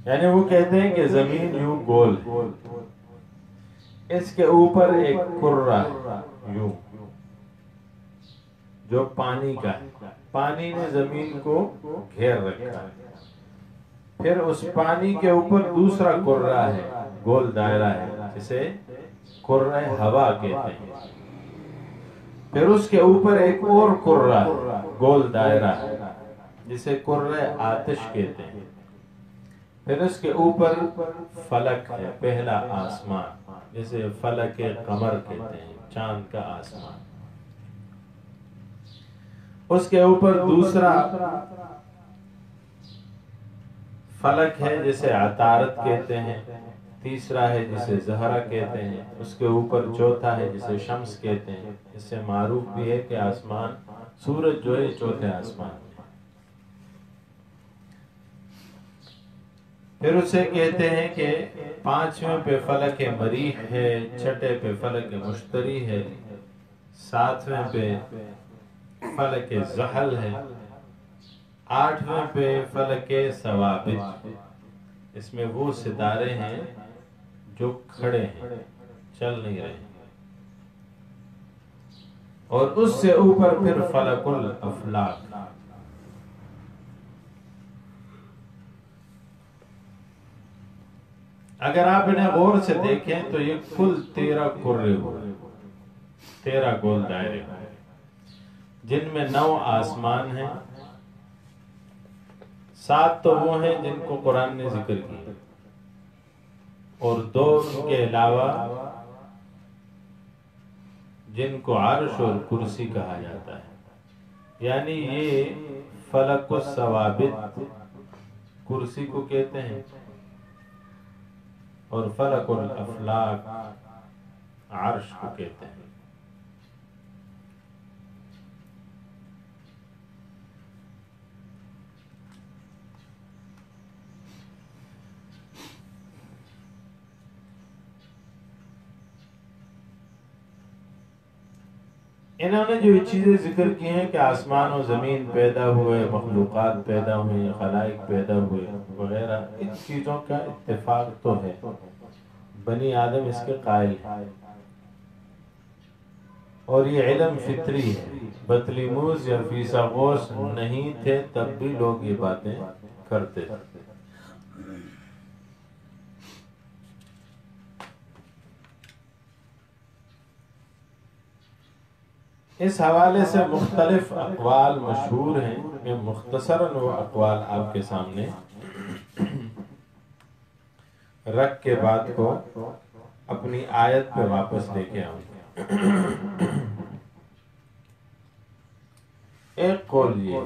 یعنی وہ کہتے ہیں کہ زمین یوں گول ہے، اس کے اوپر ایک قرہ یوں جو پانی کا ہے، پانی نے زمین کو گھیر رکھا ہے۔ پھر اس پانی کے اوپر دوسرا قرہ ہے، گول دائرہ ہے، جسے قرہ ہوا کہتے ہیں۔ پھر اس کے اوپر ایک اور قرہ ہے، گول دائرہ ہے، جسے قرہ آتش کہتے ہیں۔ پھر اس کے اوپر فلک ہے، پہلا آسمان، جسے فلک قمر کہتے ہیں، چاند کا آسمان۔ اس کے اوپر دوسرا فلک ہے جسے عطارد کہتے ہیں، تیسرا ہے جسے زہرہ کہتے ہیں، اس کے اوپر چوتھا ہے جسے شمس کہتے ہیں۔ اس سے معروف بھی ہے کہ آسمان، سورج جو ہے چوتھے آسمان میں۔ پھر اسے کہتے ہیں کہ 5ویں پہ فلک مریخ ہے، 6 پہ فلک مشتری ہے، 7ویں پہ فلک زحل ہے، 8ویں پہ فلک ثوابت۔ اس میں وہ ستارے ہیں جو کھڑے ہیں، چل نہیں رہے، اور اس سے اوپر پھر فلک الافلاک۔ اگر آپ انہیں غور سے دیکھیں تو یہ کل 13 قرے ہوئے، 13 گول دائرے ہوئے، جن میں 9 آسمان ہیں، 7 تو وہ ہیں جن کو قرآن نے ذکر کیا، اور 2 ان کے علاوہ جن کو عرش اور کرسی کہا جاتا ہے۔ یعنی یہ فلک الثوابت کرسی کو کہتے ہیں، اور فلک الافلاک عرش کو کہتے ہیں۔ انہوں نے جو چیزیں ذکر کی ہیں کہ آسمان و زمین پیدا ہوئے، مخلوقات پیدا ہوئے، خلائق پیدا ہوئے وغیرہ، ان چیزوں کا اتفاق تو ہے، بنی آدم اس کے قائل ہے، اور یہ علم فطری ہے۔ بطلیموس یا فیثاغوث نہیں تھے تب بھی لوگ یہ باتیں کرتے تھے۔ اس حوالے سے مختلف اقوال مشہور ہیں، میں مختصراً وہ اقوال آپ کے سامنے رکھ کے بات کو اپنی آیت پہ واپس لے کے آؤں گا۔ ایک قول یہ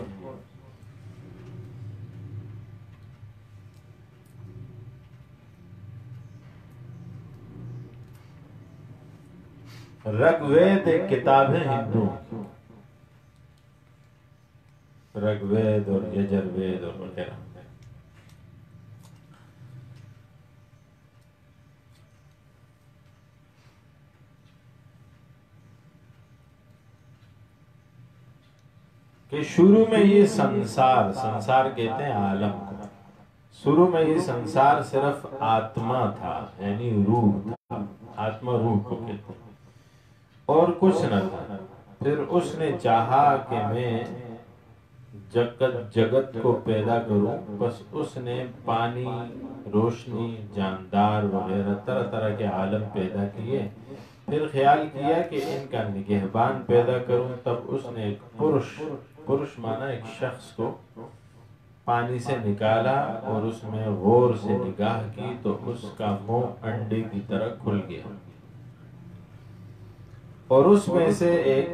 رگ وید ایک کتاب ہے ہندو، رگ وید اور یجر وید اور وغیرہ، کہ شروع میں یہ سنسار کہتے ہیں عالم کو، شروع میں یہ سنسار صرف آتما تھا، یعنی روح تھا، آتما روح کو کہتے ہیں، اور کچھ نہ تھا۔ پھر اس نے چاہا کہ میں جگت کو پیدا کروں، بس اس نے پانی، روشنی، جاندار وغیرہ طرح طرح کے عالم پیدا کیے۔ پھر خیال کیا کہ ان کا نگہبان پیدا کروں، تب اس نے ایک پرش مانا ایک شخص کو پانی سے نکالا، اور اس میں غور سے نگاہ کی تو اس کا منہ انڈے کی طرح کھل گیا، اور اس میں سے ایک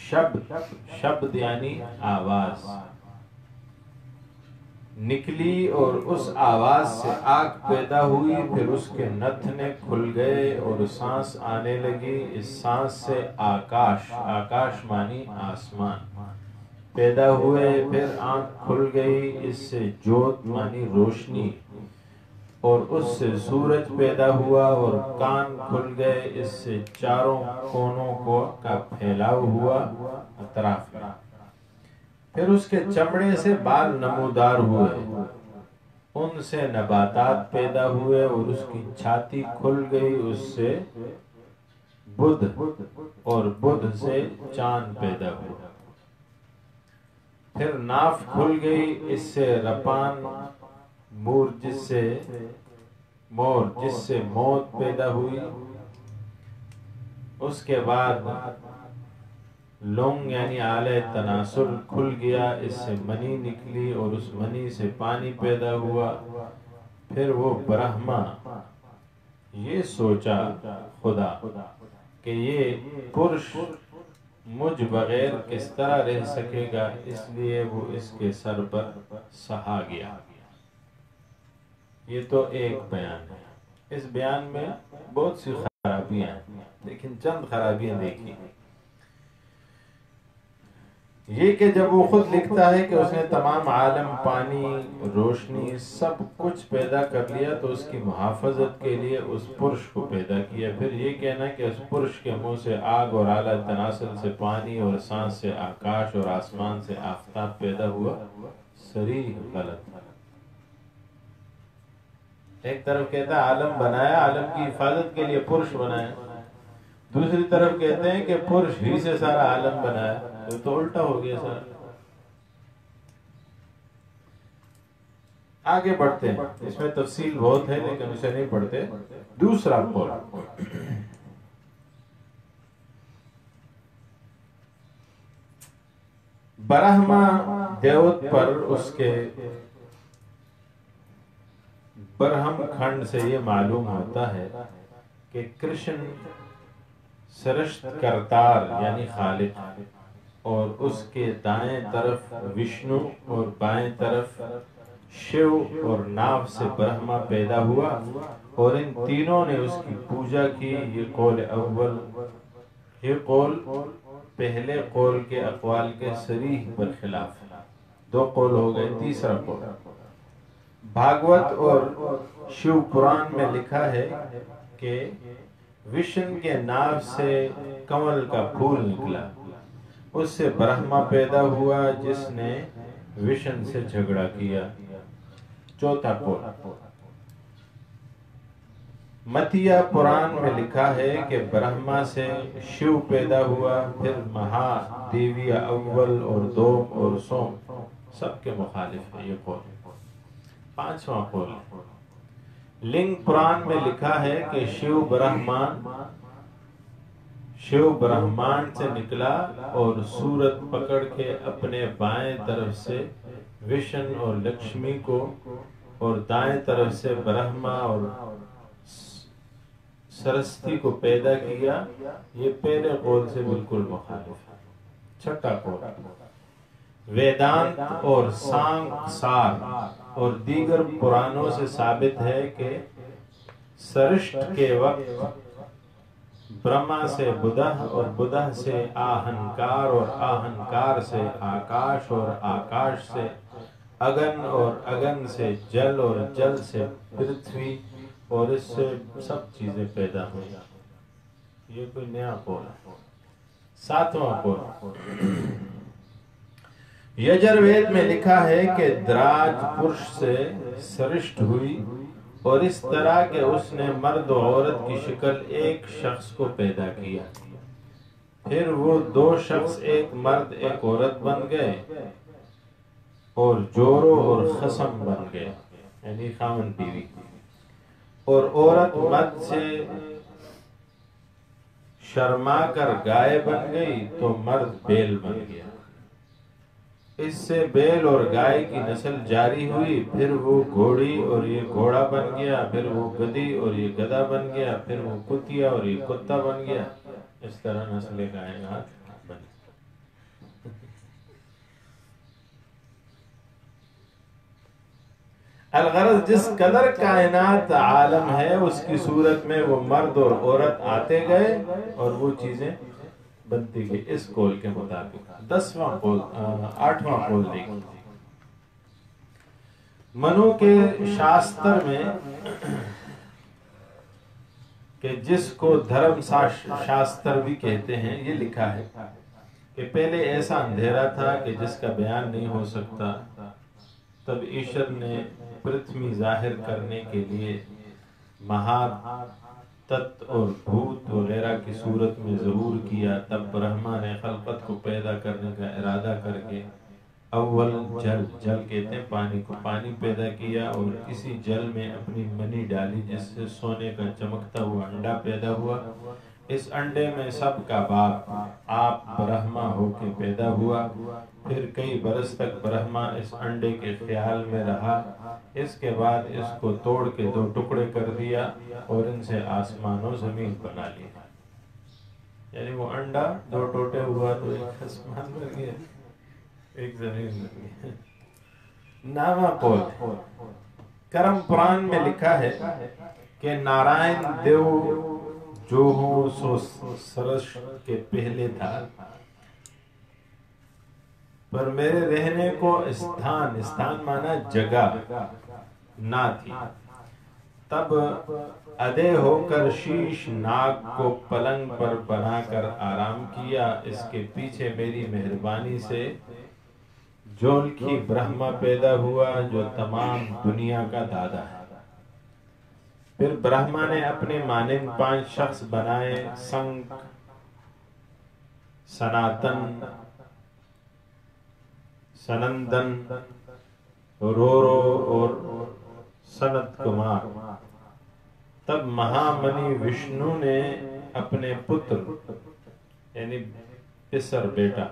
شبد یعنی آواز نکلی اور اس آواز سے آگ پیدا ہوئی، پھر اس کے نتھنے کھل گئے اور سانس آنے لگی، اس سانس سے آکاش مانی آسمان پیدا ہوئے، پھر آنکھ کھل گئی، اس سے جوت مانی روشنی، اور اس سے سورج پیدا ہوا، اور کان کھل گئے، اس سے چاروں کونوں کا پھیلاؤ ہوا اطراف میں، پھر اس کے چمڑے سے بال نمودار ہوئے، ان سے نباتات پیدا ہوئے، اور اس کی چھاتی کھل گئی، اس سے بدھ، اور بدھ سے چاند پیدا ہوا، پھر ناف کھل گئی، اس سے رپان، مور جس سے موت پیدا ہوئی، اس کے بعد لنگ یعنی آلہ تناسل کھل گیا، اس سے منی نکلی، اور اس منی سے پانی پیدا ہوا، پھر وہ برہما یہ سوچا خدا کہ یہ پرش مجھ بغیر کس طرح رہ سکے گا، اس لیے وہ اس کے سر پر سہا گیا۔ یہ تو ایک بیان ہے، اس بیان میں بہت سی خرابیاں ہیں، لیکن چند خرابیاں دیکھیں۔ یہ کہ جب وہ خود لکھتا ہے کہ اس نے تمام عالم، پانی، روشنی، سب کچھ پیدا کر لیا، تو اس کی محافظت کے لیے اس پرش کو پیدا کیا، پھر یہ کہنا کہ اس پرش کے منہ سے آگ اور اعلیٰ تناسل سے پانی اور سانس سے آکاش اور آسمان سے آفتاب پیدا ہوا، صریح غلط۔ ایک طرف کہتا ہے عالم بنایا، عالم کی حفاظت کے لیے پرش بنایا، دوسری طرف کہتے ہیں کہ پرش ہی سے سارا عالم بنایا، تو الٹا ہو گیا سارا۔ آگے بڑھتے ہیں، اس میں تفصیل بہت ہے لیکن اسے نہیں پڑھتے۔ دوسرا قول، برہما دیوت پر اس کے برہم کھنڈ سے یہ معلوم ہوتا ہے کہ کرشن سرشت کرتار یعنی خالق، اور اس کے دائیں طرف وشنو اور بائیں طرف شیو اور ناو سے برہما پیدا ہوا، اور ان تینوں نے اس کی پوجا کی۔ یہ قول اول، یہ قول پہلے قول کے اقوال کے صریح برخلاف ہے، دو قول ہو گئے۔ تیسرا قول، بھاگوت اور شیو پران میں لکھا ہے کہ وشن کے ناو سے کمل کا پھول نکلا، اس سے برہما پیدا ہوا جس نے وشن سے جھگڑا کیا۔ چوتھا قول، متیا پران میں لکھا ہے کہ برہما سے شیو پیدا ہوا، پھر مہا دیویا اول اور دوم اور سوم سب کے مخالف ہے یہ قول۔ پانچواں قول، لنگ پران میں لکھا ہے کہ شیو برہمان سے نکلا اور صورت پکڑ کے اپنے بائیں طرف سے وشن اور لکشمی کو، اور دائیں طرف سے برہما اور سرستی کو پیدا کیا۔ یہ پہلے قول سے بالکل مخالف ہے۔ چھٹا قول، ویدانت اور سانگ سار اور دیگر پرانوں سے ثابت ہے کہ سرشت کے وقت برہما سے بدھا اور بدھا سے آہنکار اور آہنکار سے آکاش اور آکاش سے اگن اور اگن سے جل اور جل سے پرتھوی، اور اس سے سب چیزیں پیدا ہوئی۔ یہ کوئی نیا قول ہے۔ ساتواں قول، یجروید میں لکھا ہے کہ دراج پرش سے سرشت ہوئی، اور اس طرح کہ اس نے مرد و عورت کی شکل ایک شخص کو پیدا کیا، پھر وہ دو شخص ایک مرد ایک عورت بن گئے، اور جورو اور خصم بن گئے یعنی خاون بیوی، اور عورت مد سے شرما کر گائے بن گئی تو مرد بیل بن گیا، اس سے بیل اور گائے کی نسل جاری ہوئی، پھر وہ گھوڑی اور یہ گھوڑا بن گیا، پھر وہ گدھی اور یہ گدھا بن گیا، پھر وہ کتیا اور یہ کتا بن گیا، اس طرح نسل کائنات بنی۔ الغرض جس قدر کائنات عالم ہے اس کی صورت میں وہ مرد اور عورت آتے گئے اور وہ چیزیں بنتی گئی اس قول کے مطابق. 10واں قول 8واں قول دیکھیں. منو کے شاستر میں کہ جس کو دھرم شاستر بھی کہتے ہیں یہ لکھا ہے کہ پہلے ایسا اندھیرا تھا کہ جس کا بیان نہیں ہو سکتا. تب ایشور نے پرتھوی ظاہر کرنے کے لیے مہا تت اور بھوت وغیرہ کی صورت میں ظہور کیا. تب برہما نے خلقت کو پیدا کرنے کا ارادہ کر کے اول جل کہتے ہیں پانی کو پانی پیدا کیا اور اسی جل میں اپنی منی ڈالی جس سے سونے کا چمکتا ہوا انڈا پیدا ہوا. اس انڈے میں سب کا باپ آپ برہما ہو کے پیدا ہوا. پھر کئی برس تک برہما اس انڈے کے خیال میں رہا. اس کے بعد اس کو توڑ کے 2 ٹکڑے کر دیا اور ان سے آسمان و زمین بنا لیا. یعنی وہ انڈا 2 ٹوٹے ہوا تو ایک آسمان بن گیا ایک زمین بن گیا. 9واں قول کرم پران میں لکھا ہے کہ نارائن دیو جو ہوں سو سرش کے پہلے تھا پر میرے رہنے کو استھان مانا جگہ نہ تھی. تب ادے ہو کر شیش ناگ کو پلنگ پر بنا کر آرام کیا. اس کے پیچھے میری مہربانی سے جولکی برہما پیدا ہوا جو تمام دنیا کا دادا ہے. پھر برہما نے اپنے مانند 5 شخص بنائے سنک سناتن سنندن رورو اور سنت کمار. تب مہامنی وشنو نے اپنے پتر یعنی پسر بیٹا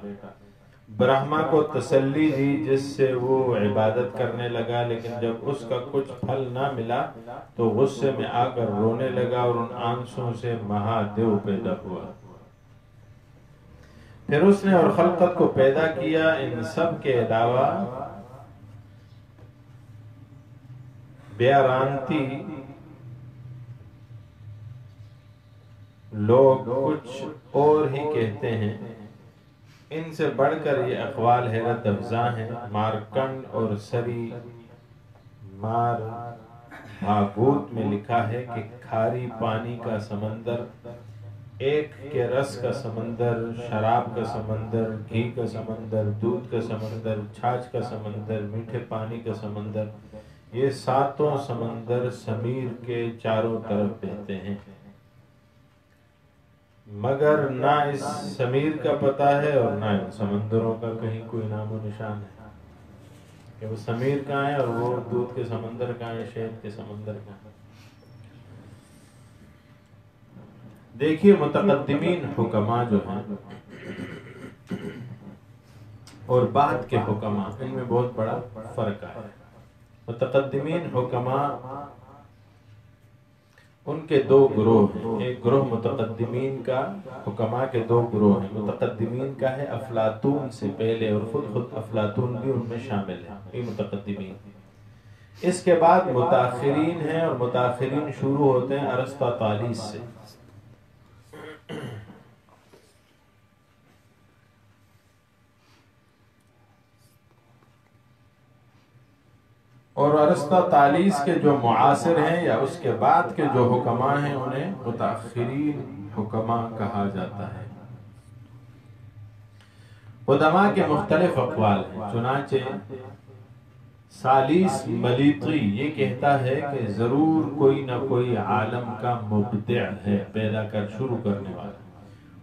برہما کو تسلی دی جس سے وہ عبادت کرنے لگا. لیکن جب اس کا کچھ پھل نہ ملا تو غصے میں آ کر رونے لگا اور ان آنسوں سے مہادیو پیدا ہوا. پھر اس نے اور خلقت کو پیدا کیا. ان سب کے علاوہ بیارانتی لوگ کچھ اور ہی کہتے ہیں. ان سے بڑھ کر یہ اقوال حیرت افزا ہیں. مارکنڈ اور سری مار بھاگوت میں لکھا ہے کہ کھاری پانی کا سمندر، ایک کے رس کا سمندر، شراب کا سمندر، گھی کا سمندر، دودھ کا سمندر، چھاچھ کا سمندر، میٹھے پانی کا سمندر، یہ 7 سمندر سمیر کے چاروں طرف بہتے ہیں. مگر نہ اس سمیر کا پتہ ہے اور نہ ان سمندروں کا کہیں کوئی نام و نشان ہے کہ وہ سمیر کہاں ہے اور وہ دودھ کے سمندر کہاں ہے، شہد کے سمندر کہاں ہے. دیکھیے متقدمین حکماء جو ہیں اور بعد کے حکماء ان میں بہت بڑا فرق ہے. متقدمین حکماء ان کے 2 گروہ ہیں. ایک گروہ متقدمین کا حکماء کے 2 گروہ ہیں. متقدمین کا ہے افلاطون سے پہلے اور خود افلاطون بھی ان میں شامل ہے. یہ متقدمین. اس کے بعد متاخرین ہیں اور متاخرین شروع ہوتے ہیں ارسطاطالیس سے. اور ارسطاطالیس کے جو معاصر ہیں یا اس کے بعد کے جو حکماء ہیں انہیں متاخرین حکماء کہا جاتا ہے. علماء کے مختلف اقوال ہیں. چنانچہ سالیس ملیطی یہ کہتا ہے کہ ضرور کوئی نہ کوئی عالم کا مبدع ہے، پیدا کر شروع کرنے والا،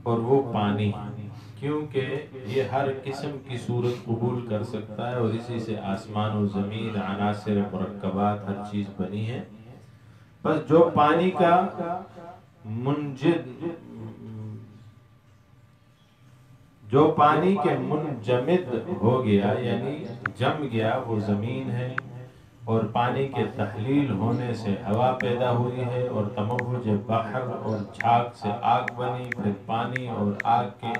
اور وہ پانی ہے، کیونکہ یہ ہر قسم کی صورت قبول کر سکتا ہے اور اسی سے آسمان و زمین، عناصر مرکبات، ہر چیز بنی ہے. بس جو پانی کا جو پانی کے منجمد ہو گیا یعنی جم گیا وہ زمین ہے، اور پانی کے تحلیل ہونے سے ہوا پیدا ہوئی ہے، اور تموج بحر اور جھاگ سے آگ بنی، پھر پانی اور آگ کے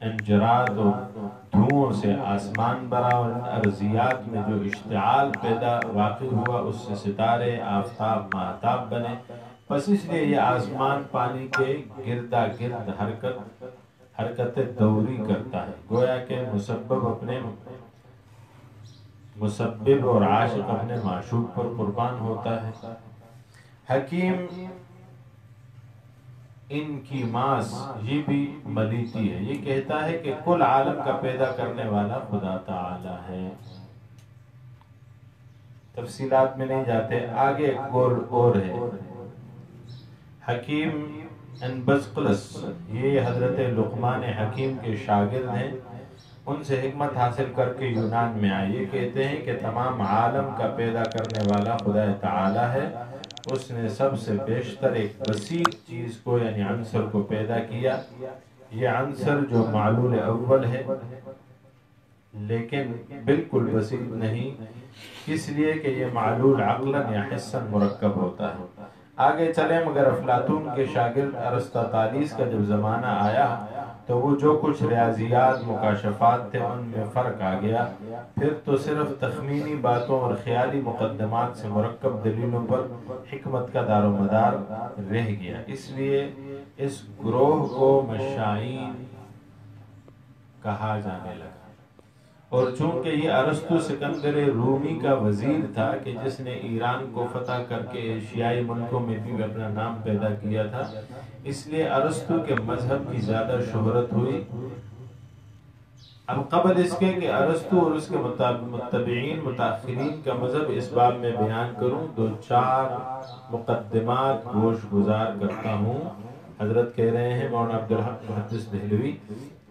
انجراد اور دھواں روحوں سے آسمان بنا اور ارضیات میں جو اشتعال پیدا واقع ہوا اس سے ستارے آفتاب ماہتاب بنے. بس اس لیے یہ آسمان پانی کے گردا گرد حرکت دوری کرتا ہے. گویا کہ مسبب اور عاشق اپنے معشوق پر قربان ہوتا ہے. حکیم ان کی ماس یہ بھی ملیتی ہے. یہ کہتا ہے کہ کل عالم کا پیدا کرنے والا خدا تعالی ہے. تفصیلات میں نہیں جاتے, آگے اور ہے. حکیم ان بزقلس یہ حضرت لقمان حکیم کے شاگرد ہیں. ان سے حکمت حاصل کر کے یونان میں آئے. یہ کہتے ہیں کہ تمام عالم کا پیدا کرنے والا خدا تعالی ہے. اس نے سب سے بیشتر ایک بسیط چیز کو یعنی عنصر کو پیدا کیا. یہ عنصر جو معلول اول ہے لیکن بالکل بسیط نہیں, اس لیے کہ یہ معلول عقلاً یا حساً مرکب ہوتا ہے. آگے چلیں, مگر افلاطون کے شاگرد ارسطاطالیس کا جب زمانہ آیا تو وہ جو کچھ ریاضیات مکاشفات تھے ان میں فرق آ گیا. پھر تو صرف تخمینی باتوں اور خیالی مقدمات سے مرکب دلیلوں پر حکمت کا دار و مدار رہ گیا. اس لیے اس گروہ کو مشائین کہا جانے لگا. اور چونکہ یہ ارسطو سکندر رومی کا وزیر تھا کہ جس نے ایران کو فتح کر کے ایشیائی ملکوں میں بھی اپنا نام پیدا کیا تھا, اس لیے ارسطو کے مذہب کی زیادہ شہرت ہوئی. اب قبل اس کے کہ ارسطو اور اس کے متبعین متاخرین کا مذہب اس باب میں بیان کروں, 2-4 مقدمات گوش گزار کرتا ہوں. حضرت کہہ رہے ہیں مولانا عبدالحق محدث دہلوی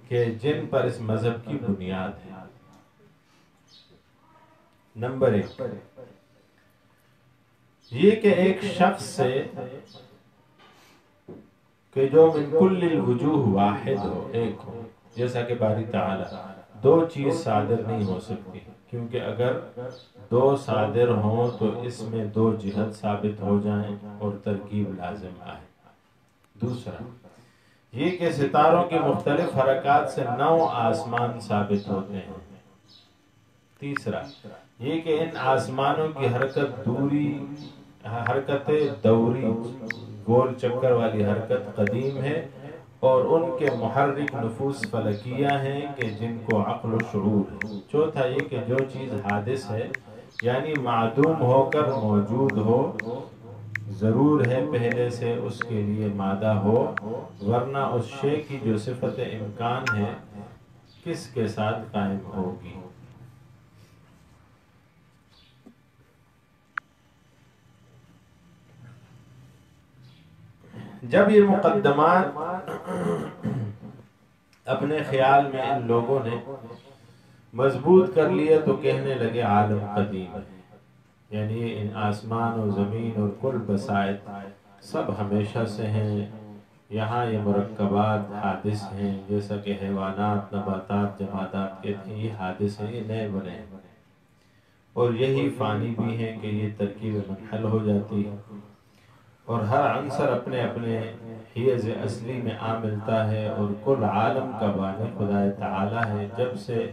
کہ جن پر اس مذہب کی بنیاد ہے. نمبر 1 یہ کہ ایک شخص سے کہ جو من کل الوجوہ واحد ہو, ایک ہو, جیسا کہ باری تعالی 2 چیز صادر نہیں ہو سکتی, کیونکہ اگر 2 صادر ہوں تو اس میں 2 جہت ثابت ہو جائیں اور ترکیب لازم آئے. دوسرا یہ کہ ستاروں کی مختلف حرکات سے 9 آسمان ثابت ہوتے ہیں. تیسرا یہ کہ ان آسمانوں کی حرکت دوری گول چکر والی حرکت قدیم ہے اور ان کے محرک نفوس فلکیہ ہیں کہ جن کو عقل و شعور ہے. چوتھا یہ کہ جو چیز حادث ہے یعنی معدوم ہو کر موجود ہو, ضرور ہے پہلے سے اس کے لیے مادہ ہو, ورنہ اس شے کی جو صفت امکان ہے کس کے ساتھ قائم ہوگی. جب یہ مقدمات اپنے خیال میں ان لوگوں نے مضبوط کر لیا تو کہنے لگے عالم قدیم ہے, یعنی ان آسمان و زمین اور کل بسائط سب ہمیشہ سے ہیں. یہاں یہ مرکبات حادث ہیں, جیسا کہ حیوانات, نباتات, جمادات کہتے ہیں یہ حادث ہیں, یہ نئے بنے ہیں, اور یہی فانی بھی ہیں کہ یہ ترکیب منحل ہو جاتی ہے. اور ہر عنصر اپنے اپنے حیز اصلی میں آ ملتا ہے, اور کل عالم کا بانی خدا تعالی ہے. جب سے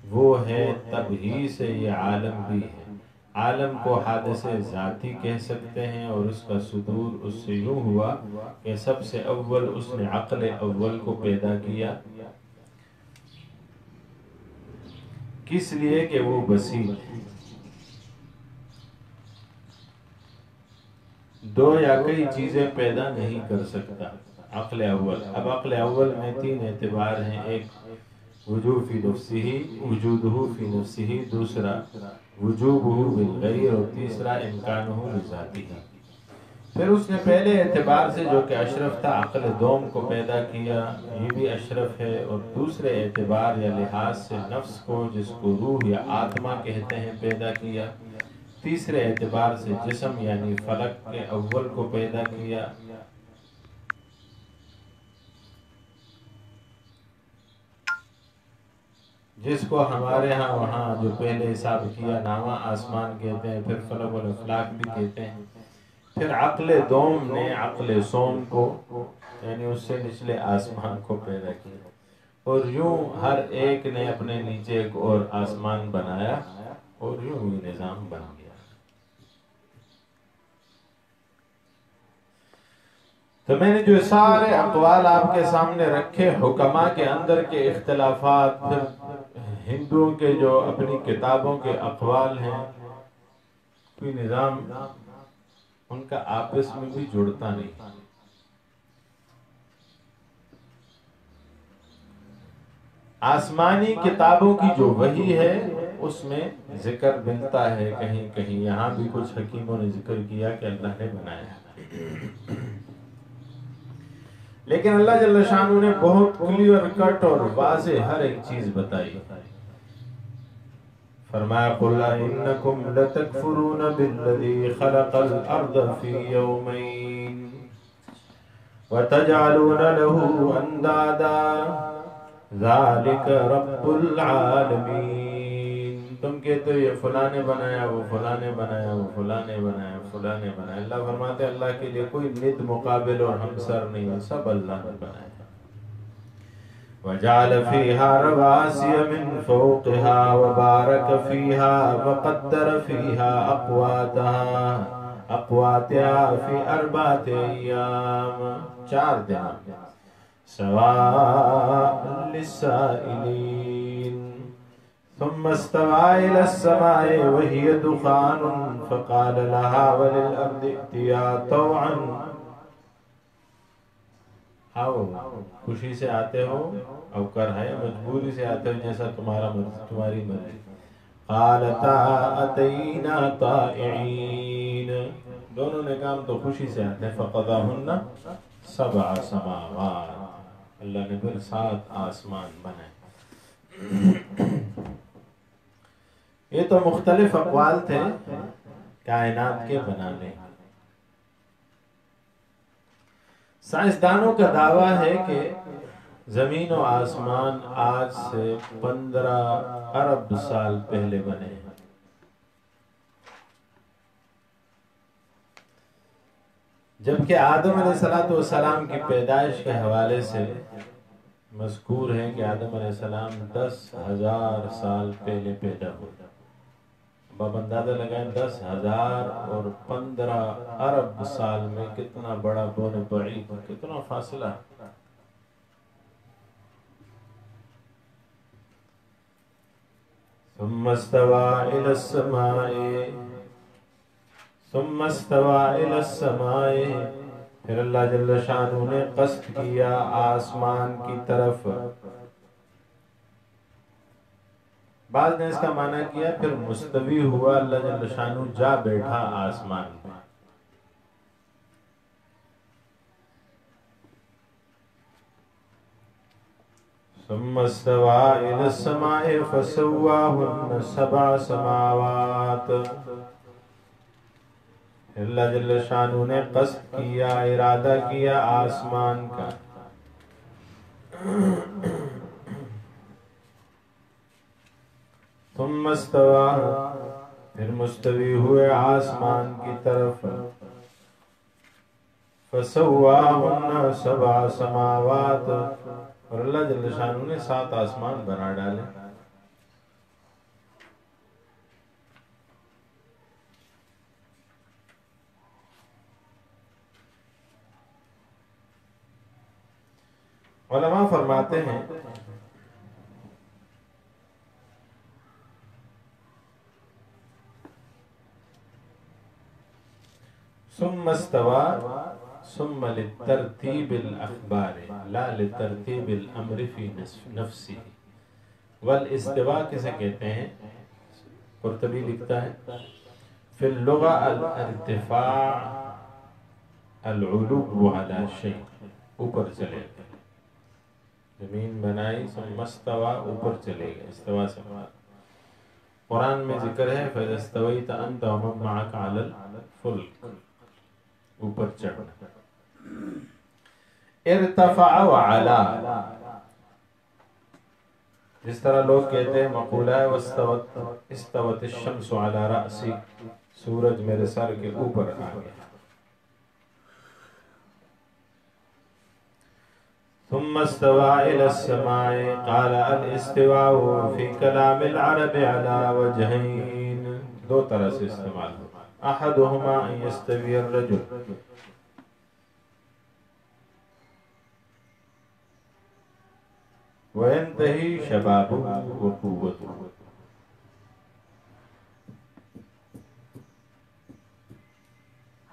وہ ہے تب ہی سے یہ عالم بھی ہے. عالم کو حادث ذاتی کہہ سکتے ہیں, اور اس کا صدور اس سے یوں ہوا کہ سب سے اول اس نے عقل اول کو پیدا کیا, کس لیے کہ وہ بسیط ہے. 2 یا کئی چیزیں پیدا نہیں کر سکتا عقل اول. اب عقل اول میں 3 اعتبار ہیں. ایک وجوہ فی نفسہ, وجودہ فی نفسہ, دوسرا وجوبہ بالغیر, اور تیسرا امکانہ لذاتہ. پھر اس نے پہلے اعتبار سے جو کہ اشرف تھا عقل دوم کو پیدا کیا, یہ بھی اشرف ہے, اور دوسرے اعتبار یا لحاظ سے نفس کو, جس کو روح یا آتما کہتے ہیں, پیدا کیا. تیسرے اعتبار سے جسم یعنی فلک کے اول کو پیدا کیا. جس کو ہمارے ہاں وہاں جو پہلے حساب کیا نامہ آسمان کہتے ہیں, پھر فلک والافلاک بھی کہتے ہیں. پھر عقل دوم نے عقل سوم کو یعنی اس سے نچلے آسمان کو پیدا کیا, اور یوں ہر ایک نے اپنے نیچے ایک اور آسمان بنایا اور یوں ہی نظام بن گیا۔ تو میں نے جو سارے اقوال آپ کے سامنے رکھے، حکماء کے اندر کے اختلافات، پھر ہندوؤں کے جو اپنی کتابوں کے اقوال ہیں، کوئی نظام ان کا آپس میں بھی جڑتا نہیں۔ آسمانی کتابوں کی جو وحی ہے اس میں ذکر ملتا ہے کہیں کہیں، یہاں بھی کچھ حکیموں نے ذکر کیا کہ اللہ نے بنایا، لیکن اللہ جل شانہ نے بہت کلیئر کٹ اور واضح ہر ایک چیز بتائی۔ فرمایا قُلْ إِنَّكُمْ لَتَكْفُرُونَ بِالَّذِي خَلَقَ الْأَرْضَ فِي يَوْمَيْنِ وَتَجْعَلُونَ لَهُ أَنْدَادًا ذَلِكَ رَبُّ الْعَالَمِينَ۔ تم کہتے ہو یہ فلاں نے بنایا، وہ فلاں نے بنایا، وہ فلاں نے بنایا، فلاں نے بنایا۔ اللہ فرماتے ہیں اللہ کے لیے کوئی ند مقابل اور ہمسر نہیں ہے، سب اللہ نے بنایا۔ وَجَعَلَ فِيهَا رَوَاسِيَ مِن فَوْقِهَا وَبَارَكَ فِيهَا وَقَدَّرَ فِيهَا أَقْوَاتَهَا فِي أَرْبَعَةِ أَيَّامٍ، 4 دن، سَوَاءً لِلسَّائِلِينَ۔ ثُمَّ اسْتَوَىٰ إِلَى السَّمَاءِ وَهِيَ دُخَانٌ فَقَالَ لَهَا وَلِلْأَرْضِ ائْتِيَا طَوْعًا، آؤ خوشی سے آتے ہو او کرہے مجبوری سے آتے ہو، جیسا تمہاری مرضی۔ قالتا اتینا طائعین، دونوں نے کام تو خوشی سے آتے ہیں۔ فقضاہن 7 سماوات، اللہ نے پھر 7 آسمان بنائے۔ یہ تو مختلف اقوال تھے کائنات کے بنانے۔ سائنسدانوں کا دعویٰ ہے کہ زمین و آسمان آج سے 15 ارب سال پہلے بنے ہیں۔ جبکہ آدم علیہ السلام کی پیدائش کے حوالے سے مذکور ہے کہ آدم علیہ السلام 10,000 سال پہلے پیدا ہوئے۔ اب اندازہ لگائیں 10,000 اور 15 ارب سال میں کتنا بڑا بون بعید، کتنا فاصلہ۔ ثم استوى إلى السماء، پھر اللہ جل شانہ نے قصد کیا آسمان کی طرف۔ بعض نے اس کا معنی کیا پھر مستوی ہوا، اللہ جل شانہ جا بیٹھا آسمان میں۔ ثم استوى إلى السماء فسواهن 7 سماوات، اللہ جل شانہ نے قصد کیا، ارادہ کیا آسمان کا۔ ثم استوى، پھر مستوی ہوئے آسمان کی طرف۔ فسواهن 7 سماوات، اور اللہ جل شانہ نے 7 آسمان بنا ڈالے۔ علماء فرماتے ہیں ثم استوى ثم للترتیب الاخبار لا لترتیب الامر فی نفسی۔ والاستواء کسے کہتے ہیں؟ قرطبی لکھتا ہے فی اللغة الارتفاع العلو على شیء، اوپر چلے گئے، زمین بنائی ثم استوى، اوپر چلے گئے، استوا سے قرآن میں ذکر ہے فَإِذَا اسْتَوَيْتَ أَنْتَ وَمَن مَّعَكَ عَلَى الْفُلْكِ، اوپر چڑھنا۔ ارتفع وعلا، جس طرح لوگ کہتے ہیں مقولہ ہے استوت الشمس علی رأسی، سورج میرے سر کے اوپر آ گیا۔ ثم استوى إلى السماء قال الاستواء في كلام العرب على وجهين دو طرح سے استعمال احدهما ان يستوي الرجل وينتهي شبابه وقوته.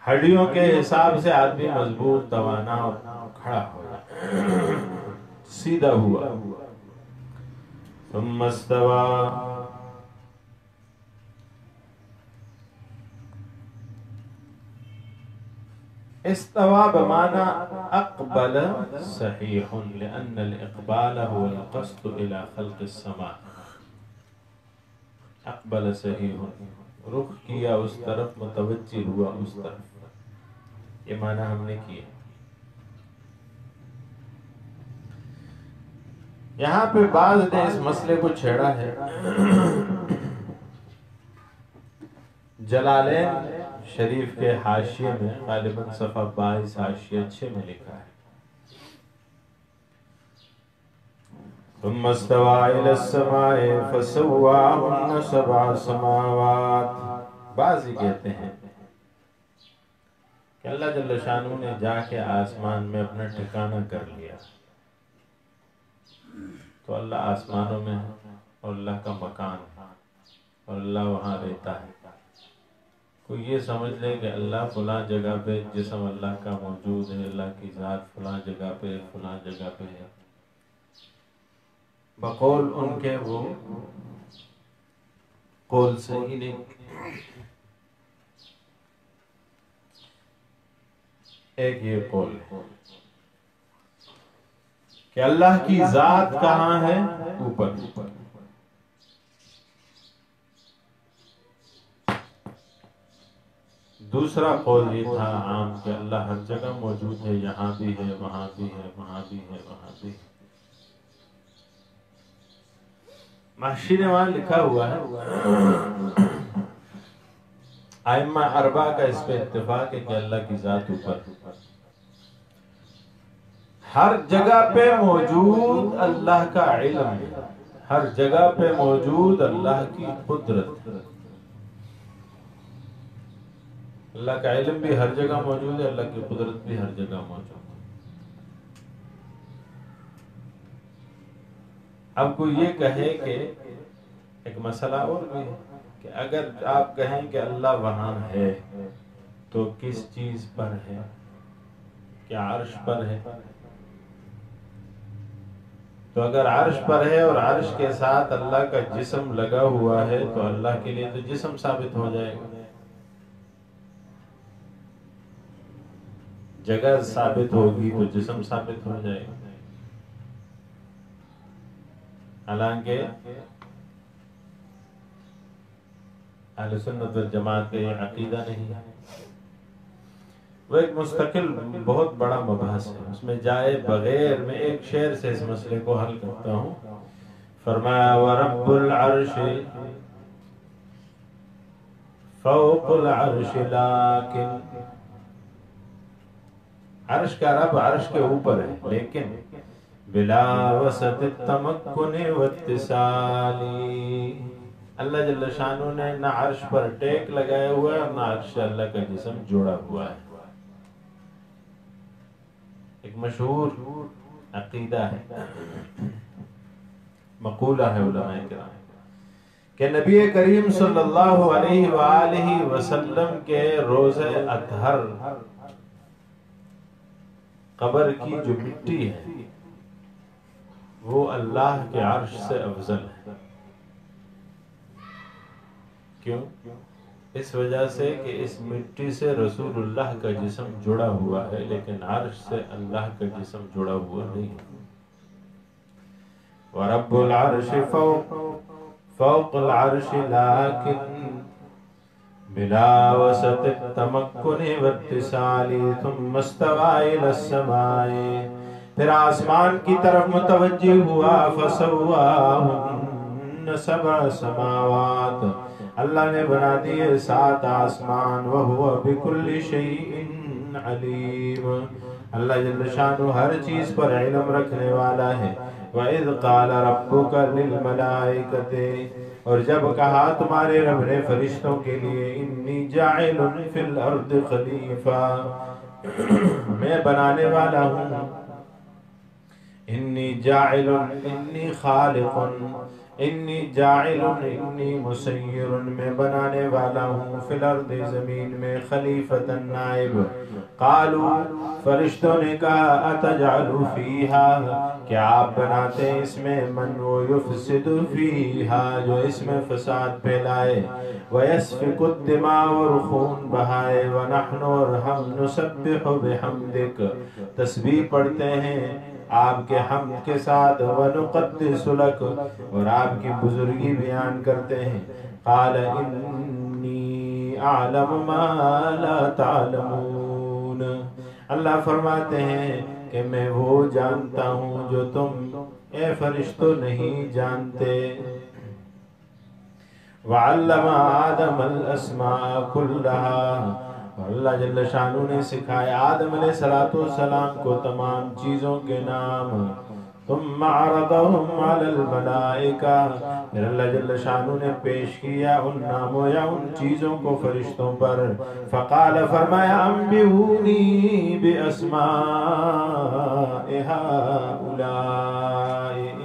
ہڈیوں کے حساب سے آدمی مضبوط توانا اور کھڑا ہو جائے سیدھا ہوا. ثم استوى استوى بمعنى اقبل صحيح لان الاقبال هو القصد الى خلق السماء. اقبل صحيح رخ کیا اس طرف متوجہ ہوا اس طرف یہ معنی ہم نے کیا. یہاں پہ بعض نے اس مسئلے کو چھیڑا ہے. جلالین شریف کے حاشیے میں غالباً صفحہ 22 حاشیہ 6 میں لکھا ہے ثم استوى إلى السماء فسواهن 7 سماوات. بعض کہتے ہیں کہ اللہ جل شانہ نے جا کے آسمان میں اپنا ٹھکانہ کر لیا تو اللہ آسمانوں میں ہے اور اللہ کا مکان ہے اور اللہ وہاں رہتا ہے. کوئی یہ سمجھ لے کہ اللہ فلاں جگہ پہ جسم اللہ کا موجود ہے اللہ کی ذات فلاں جگہ پہ فلاں جگہ پہ ہے بقول ان کے وہ قول صحیح نہیں. ایک یہ قول ہے کہ اللہ کی ذات کہاں ہے اوپر. دوسرا قول یہ تھا عام کہ اللہ ہر جگہ موجود ہے یہاں بھی ہے وہاں بھی ہے وہاں بھی ہے وہاں بھی ہے. محشی نے وہاں لکھا ہوا ہے ائمہ اربعہ کا اس پہ اتفاق ہے کہ اللہ کی ذات اوپر ہر جگہ پہ موجود اللہ کا علم ہے ہر جگہ پہ موجود اللہ کی قدرت. اللہ کا علم بھی ہر جگہ موجود ہے اللہ کی قدرت بھی ہر جگہ موجود ہے. اب کوئی یہ کہے کہ ایک مسئلہ اور بھی ہے کہ اگر آپ کہیں کہ اللہ وہاں ہے تو کس چیز پر ہے کیا عرش پر ہے. تو اگر عرش پر ہے اور عرش کے ساتھ اللہ کا جسم لگا ہوا ہے تو اللہ کے لیے تو جسم ثابت ہو جائے گا جگہ ثابت ہوگی تو جسم ثابت ہو جائے گا. حالانکہ اہل سنت والجماعت کا یہ عقیدہ نہیں ہے. وہ ایک مستقل بہت بڑا مبحث ہے اس میں جائے بغیر میں ایک شعر سے اس مسئلے کو حل کرتا ہوں. فرمایا وَرَبُّ الْعَرْشِ فَوْقُ الْعَرْشِ لَكِنْ عرش کا رب عرش کے اوپر ہے لیکن بلا وسط التمکن واتصال. اللہ جل شانہ نے نہ عرش پر ٹیک لگایا ہوا ہے اور نہ عرش اللہ کا جسم جوڑا ہوا ہے. ایک مشہور عقیدہ ہے مقولہ ہے علماء کرام کہ نبی کریم صلی اللہ علیہ وآلہ وسلم کے روز اطہر قبر کی جو مٹی ہے وہ اللہ کے عرش سے افضل ہے. کیوں؟ اس وجہ سے کہ اس مٹی سے رسول اللہ کا جسم جڑا ہوا ہے لیکن عرش سے اللہ کا جسم جڑا ہوا نہیں ہے. وَرَبُّ الْعَرْشِ فَوْقَ الْعَرْشِ لَكِنْ بلا وسط التمکن واتصال ثم استوى الى السماء. پھر آسمان کی طرف متوجہ ہوا فسواہن 7 سماوات. اللہ نے بنا دیے 7 آسمان وهو بكل شيء علیم اللہ جل شانہ ہر چیز پر علم رکھنے والا ہے۔ وَإِذْ قَالَ رَبُّكَ لِلْمَلَائِكَةِ، اور جب کہا تمہارے رب نے فرشتوں کے لیے، انی جاعل فی الارض خلیفہ، میں بنانے والا ہوں، انی جاعل، انی خالق، انی جاعل، انی مسیر، میں بنانے والا ہوں، فی الارض زمین میں، خلیفۃ نائب۔ قالوا، فرشتوں نے کہا، اتجعل فیہا، کیا آپ بناتے ہیں اس میں، من وہ یفسد فیہا، جو اس میں فساد پھیلائے، ویسفک الدماء، اور خون بہائے، ونحن، اور ہم، نسبح بحمدک، تسبیح پڑھتے ہیں آپ کے حمد کے ساتھ، وَنُقَدِّسُ لَكَ، اور آپ کی بزرگی بیان کرتے ہیں۔ قَالَ إِنِّي أَعْلَمُ مَا لَا تَعْلَمُونَ، اللہ فرماتے ہیں کہ میں وہ جانتا ہوں جو تم اے فرشتوں نہیں جانتے۔ وَعَلَّمَ آدَمَ الْأَسْمَاءَ كُلَّهَا، اللہ جل شانہ نے سکھایا آدم علیہ السلام کو تمام چیزوں کے نام۔ ثم عرضهم على الملائکہ، پھر اللہ جل شانہ نے پیش کیا ان ناموں یا ان چیزوں کو فرشتوں پر۔ فقال، فرمایا، انبئونی باسماء هؤلاء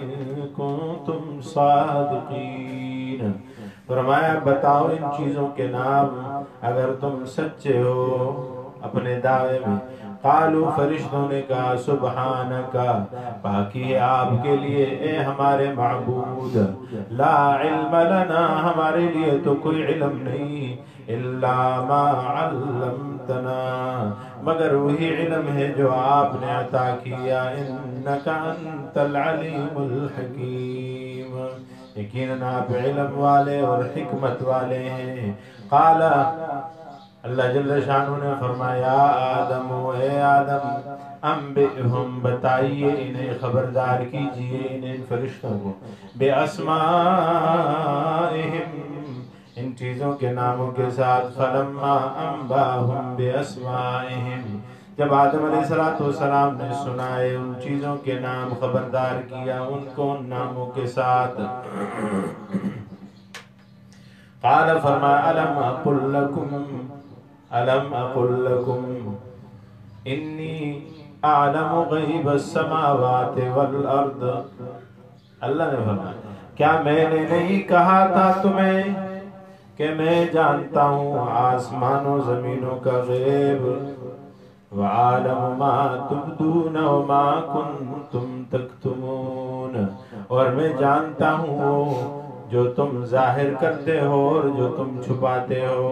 ان کنتم صادقین، فرمایا بتاؤ ان چیزوں کے نام اگر تم سچے ہو اپنے دعوے میں۔ قالوا، فرشتوں نے کہا، سبحانک، پاکی ہے آپ کے لیے اے ہمارے معبود، لا علم لنا، ہمارے لیے تو کوئی علم نہیں، الا ما علمتنا، مگر وہی علم ہے جو آپ نے عطا کیا، انک انت العلیم الحکیم، یقیناً آپ علم والے اور حکمت والے ہیں۔ قال، اللہ جل شانہ نے فرمایا، آدم، اے آدم، انبئہم، بتائیے انہیں، خبردار کیجئے انہیں فرشتوں کو، باسمائہم، ان چیزوں کے ناموں کے ساتھ۔ فلما انباہم باسمائہم، جب آدم علیہ السلام نے سنائے ان چیزوں کے نام، خبردار کیا ان کو ان ناموں کے ساتھ، قال، فرمایا، الم اقل لکم انی اعلم غیب السماوات والارض، اللہ نے فرمایا کیا میں نے نہیں کہا تھا تمہیں کہ میں جانتا ہوں آسمان و زمینوں کا غیب، وعالم ما تبدون وما کنتم تکتمون، اور میں جانتا ہوں جو تم ظاہر کرتے ہو اور جو تم چھپاتے ہو۔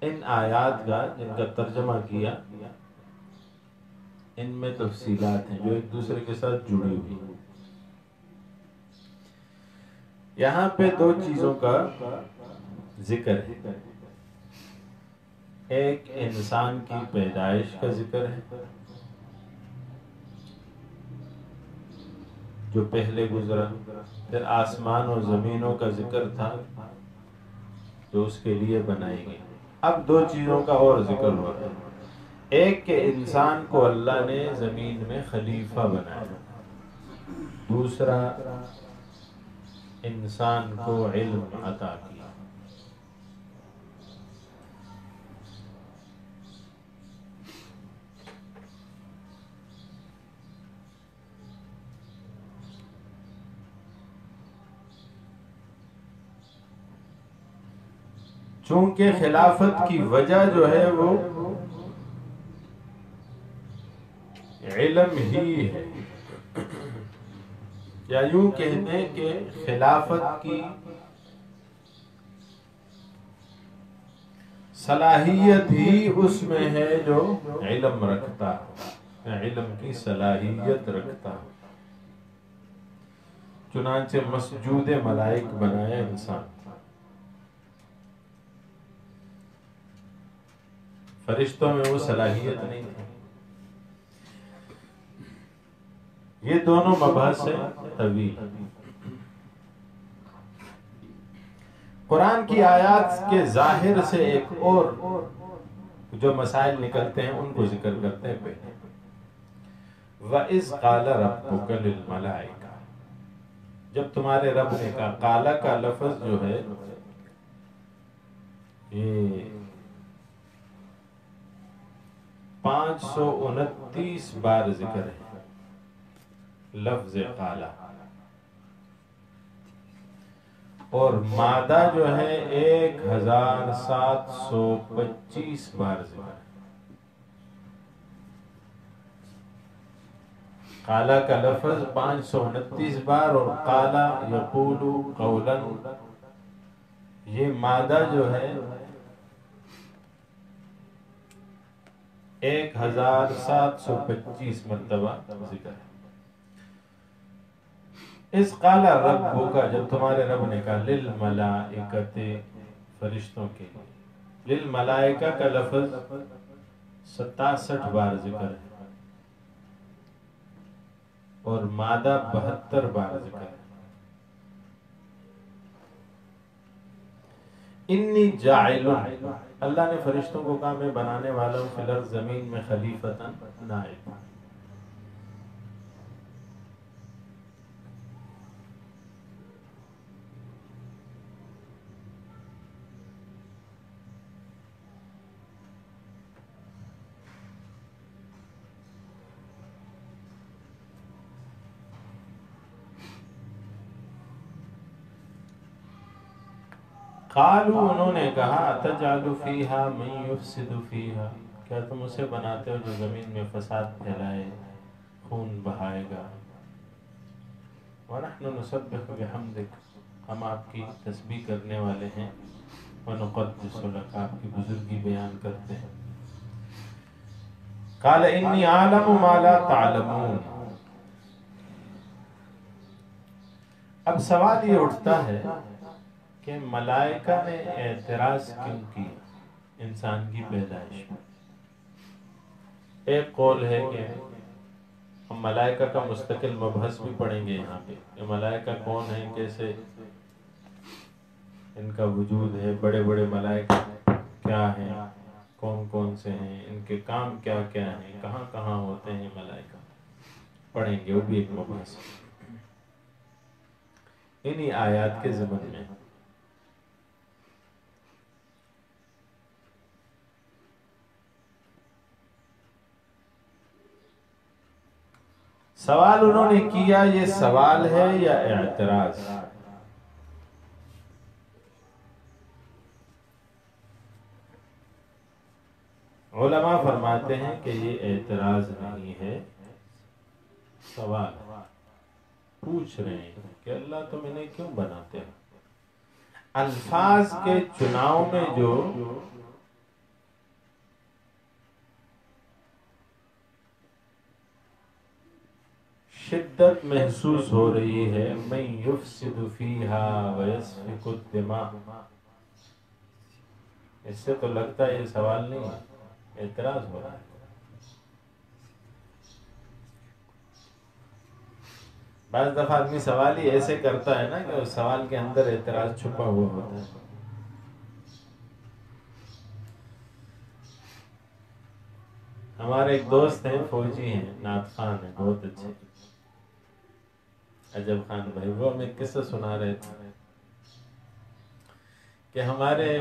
ان آیات کا جن کا ترجمہ کیا، ان میں تفصیلات ہیں جو ایک دوسرے کے ساتھ جڑی ہوئی ہیں۔ یہاں پہ دو چیزوں کا ذکر ہے، ایک انسان کی پیدائش کا ذکر ہے جو پہلے گزرا، پھر آسمان و زمینوں کا ذکر تھا جو اس کے لیے بنائی گئی۔ اب دو چیزوں کا اور ذکر ہوا ہے، ایک کہ انسان کو اللہ نے زمین میں خلیفہ بنایا، دوسرا انسان کو علم عطا کیا۔ چونکہ خلافت کی وجہ جو ہے وہ علم ہی ہے، یا یوں کہتے ہیں کہ خلافت کی صلاحیت ہی اس میں ہے جو علم رکھتا ہے، علم کی صلاحیت رکھتا ہے۔ چنانچہ مسجود ملائک بنایا انسان، فرشتوں میں وہ صلاحیت نہیں تھی۔ یہ دونوں مباحث ہیں طویل۔ قرآن کی آیات کے ظاہر سے ایک اور جو مسائل نکلتے ہیں ان کو ذکر کرتے ہیں پہلے۔ وَإِذْ قَالَ رَبُّكَ لِلْمَلَائِكَةِ، جب تمہارے رب نے کہا، قَالَ کا لفظ جو ہے یہ 529 بار ذکر ہے لفظ قَالَ، اور مادہ جو ہے 1725 بار ذکر ہے۔ قالا کا لفظ 529 بار، اور قالا یقول قولا یہ مادہ جو ہے 1725 مرتبہ ذکر ہے۔ اس قال ربک، جب تمہارے رب نے کہا، للملائکۃ فرشتوں کے لیے، للملائکہ کا لفظ 67 بار ذکر ہے، اور مادہ 72 بار ذکر ہے۔ انی جاعل، اللہ نے فرشتوں کو کہا میں بنانے والا ہوں فی الارض، زمین میں خلیفتاً نائب۔ قالوا، انہوں نے کہا، اتجعل فیہا من یفسد فیہا، کیا تم اسے بناتے ہو جو زمین میں فساد پھیلائے، خون بہائے گا؟ ونحن نسبح بحمدک، ہم آپ کی تسبیح کرنے والے ہیں، ونقدس لک، آپ کی بزرگی بیان کرتے ہیں۔ قال انی اعلم ما لا تعلمون، اب سوال یہ اٹھتا ہے کہ ملائکہ نے اعتراض کیوں کیا انسان کی پیدائش میں؟ ایک قول ہے کہ ہم ملائکہ کا مستقل مبحث بھی پڑھیں گے یہاں پہ، کہ ملائکہ کون ہیں، کیسے ان کا وجود ہے، بڑے بڑے ملائکہ کیا ہیں، کون کون سے ہیں، ان کے کام کیا کیا ہیں، کہاں کہاں ہوتے ہیں ملائکہ، پڑھیں گے، وہ بھی ایک مبحث انہی آیات کے ضمن میں۔ سوال انہوں نے کیا، یہ سوال ہے یا اعتراض؟ علماء فرماتے ہیں کہ یہ اعتراض نہیں ہے، سوال پوچھ رہے ہیں کہ اللہ تم انہیں کیوں بناتے ہو؟ الفاظ کے چناؤ میں جو شدت محسوس ہو رہی ہے، من یفسد فیہا ویسفک الدماء، اس سے تو لگتا ہے یہ سوال نہیں ہے، اعتراض ہو رہا ہے۔ بعض دفعہ آدمی سوال ہی ایسے کرتا ہے نا کہ اس سوال کے اندر اعتراض چھپا ہوا ہوتا ہے۔ ہمارے ایک دوست ہیں، فوجی ہیں، نعت خان ہیں، بہت اچھے، عجب خان بھائی، وہ ہمیں قصہ سنا رہے تھے کہ ہمارے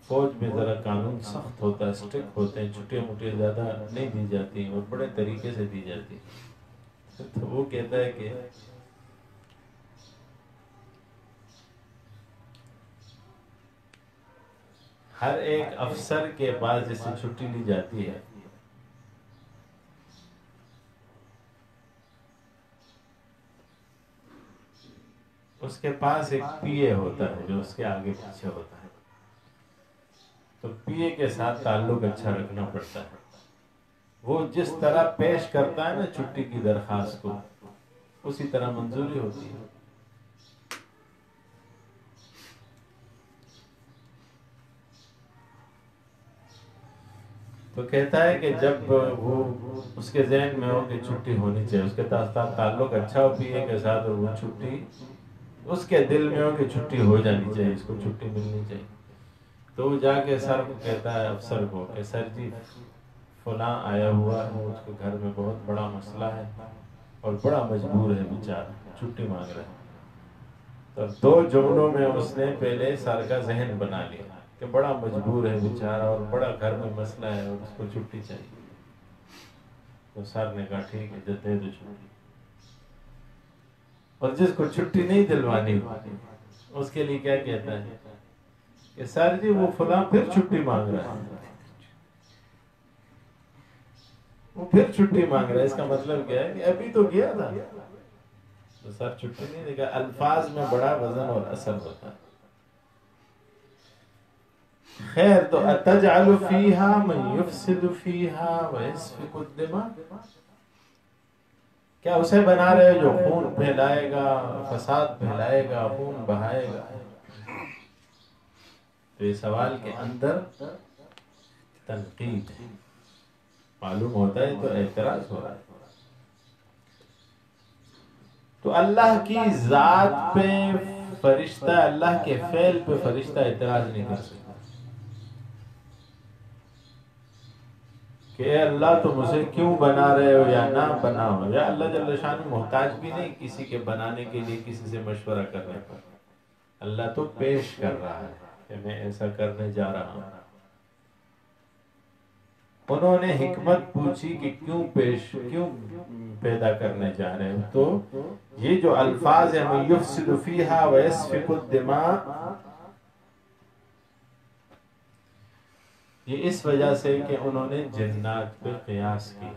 فوج میں ذرا قانون سخت ہوتا ہے، اسٹرکٹ ہوتے ہیں، چھٹیاں موٹیاں زیادہ نہیں دی جاتی اور بڑے طریقے سے دی جاتی۔ تو وہ کہتا ہے کہ ہر ایک افسر کے پاس جیسے چھٹی لی جاتی ہے، اس کے پاس ایک پی اے ہوتا ہے جو اس کے آگے پیچھے ہوتا ہے، تو پی اے کے ساتھ تعلق اچھا رکھنا پڑتا ہے۔ وہ جس طرح پیش کرتا ہے نا چھٹی کی درخواست کو، اسی طرح منظوری ہوتی ہے۔ تو کہتا ہے کہ جب وہ اس کے ذہن میں ہو کہ چھٹی ہونی چاہیے، اس کے ساتھ تعلق اچھا ہو پی اے کے ساتھ، اور وہ چھٹی اس کے دل میں ہو کہ چھٹی ہو جانی چاہیے، اس کو چھٹی ملنی چاہیے، تو وہ جا کے سر کو کہتا ہے افسر کو کہ سر جی فلاں آیا ہوا ہے، اس کے گھر میں بہت بڑا مسئلہ ہے اور بڑا مجبور ہے بیچارہ، چھٹی مانگ رہا ہے۔ تو 2 جملوں میں اس نے پہلے سر کا ذہن بنا لیا کہ بڑا مجبور ہے بیچارہ اور بڑا گھر میں مسئلہ ہے اور اس کو چھٹی چاہیے۔ تو سر نے کہا ٹھیک ہے دے دو چھٹی۔ اور جس کو چھٹی نہیں دلوانی اس کے لیے کیا کہتا ہے کہ سر جی وہ فلاں پھر چھٹی مانگ رہا ہے، وہ پھر چھٹی مانگ رہا ہے۔ اس کا مطلب کیا ہے کہ ابھی تو گیا تھا، تو سر چھٹی نہیں دے گا۔ الفاظ میں بڑا وزن اور اثر ہوتا ہے۔ خیر تو اتجعل فیہا من یفسد فیہا ویسفک الدماء، کیا اسے بنا رہے جو خون پھیلائے گا، فساد پھیلائے گا، خون بہائے گا؟ تو یہ سوال کے اندر تنقید ہے، معلوم ہوتا ہے تو اعتراض ہو رہا ہے۔ تو اللہ کی ذات پہ فرشتہ، اللہ کے فعل پہ فرشتہ اعتراض نہیں کر سکتا کہ اے اللہ تم اسے کیوں بنا رہے ہو یا نہ بناؤ، یا اللہ جل شانہ محتاج بھی نہیں کسی کے بنانے کے لیے کسی سے مشورہ کرنے پر۔ اللہ تو پیش کر رہا ہے کہ میں ایسا کرنے جا رہا ہوں۔ انہوں نے حکمت پوچھی کہ کیوں پیدا کرنے جا رہے ہیں، تو یہ جو الفاظ ہیں من یفسد فیہا ویسفک الدماء، یہ اس وجہ سے کہ انہوں نے جنات پہ قیاس کیا۔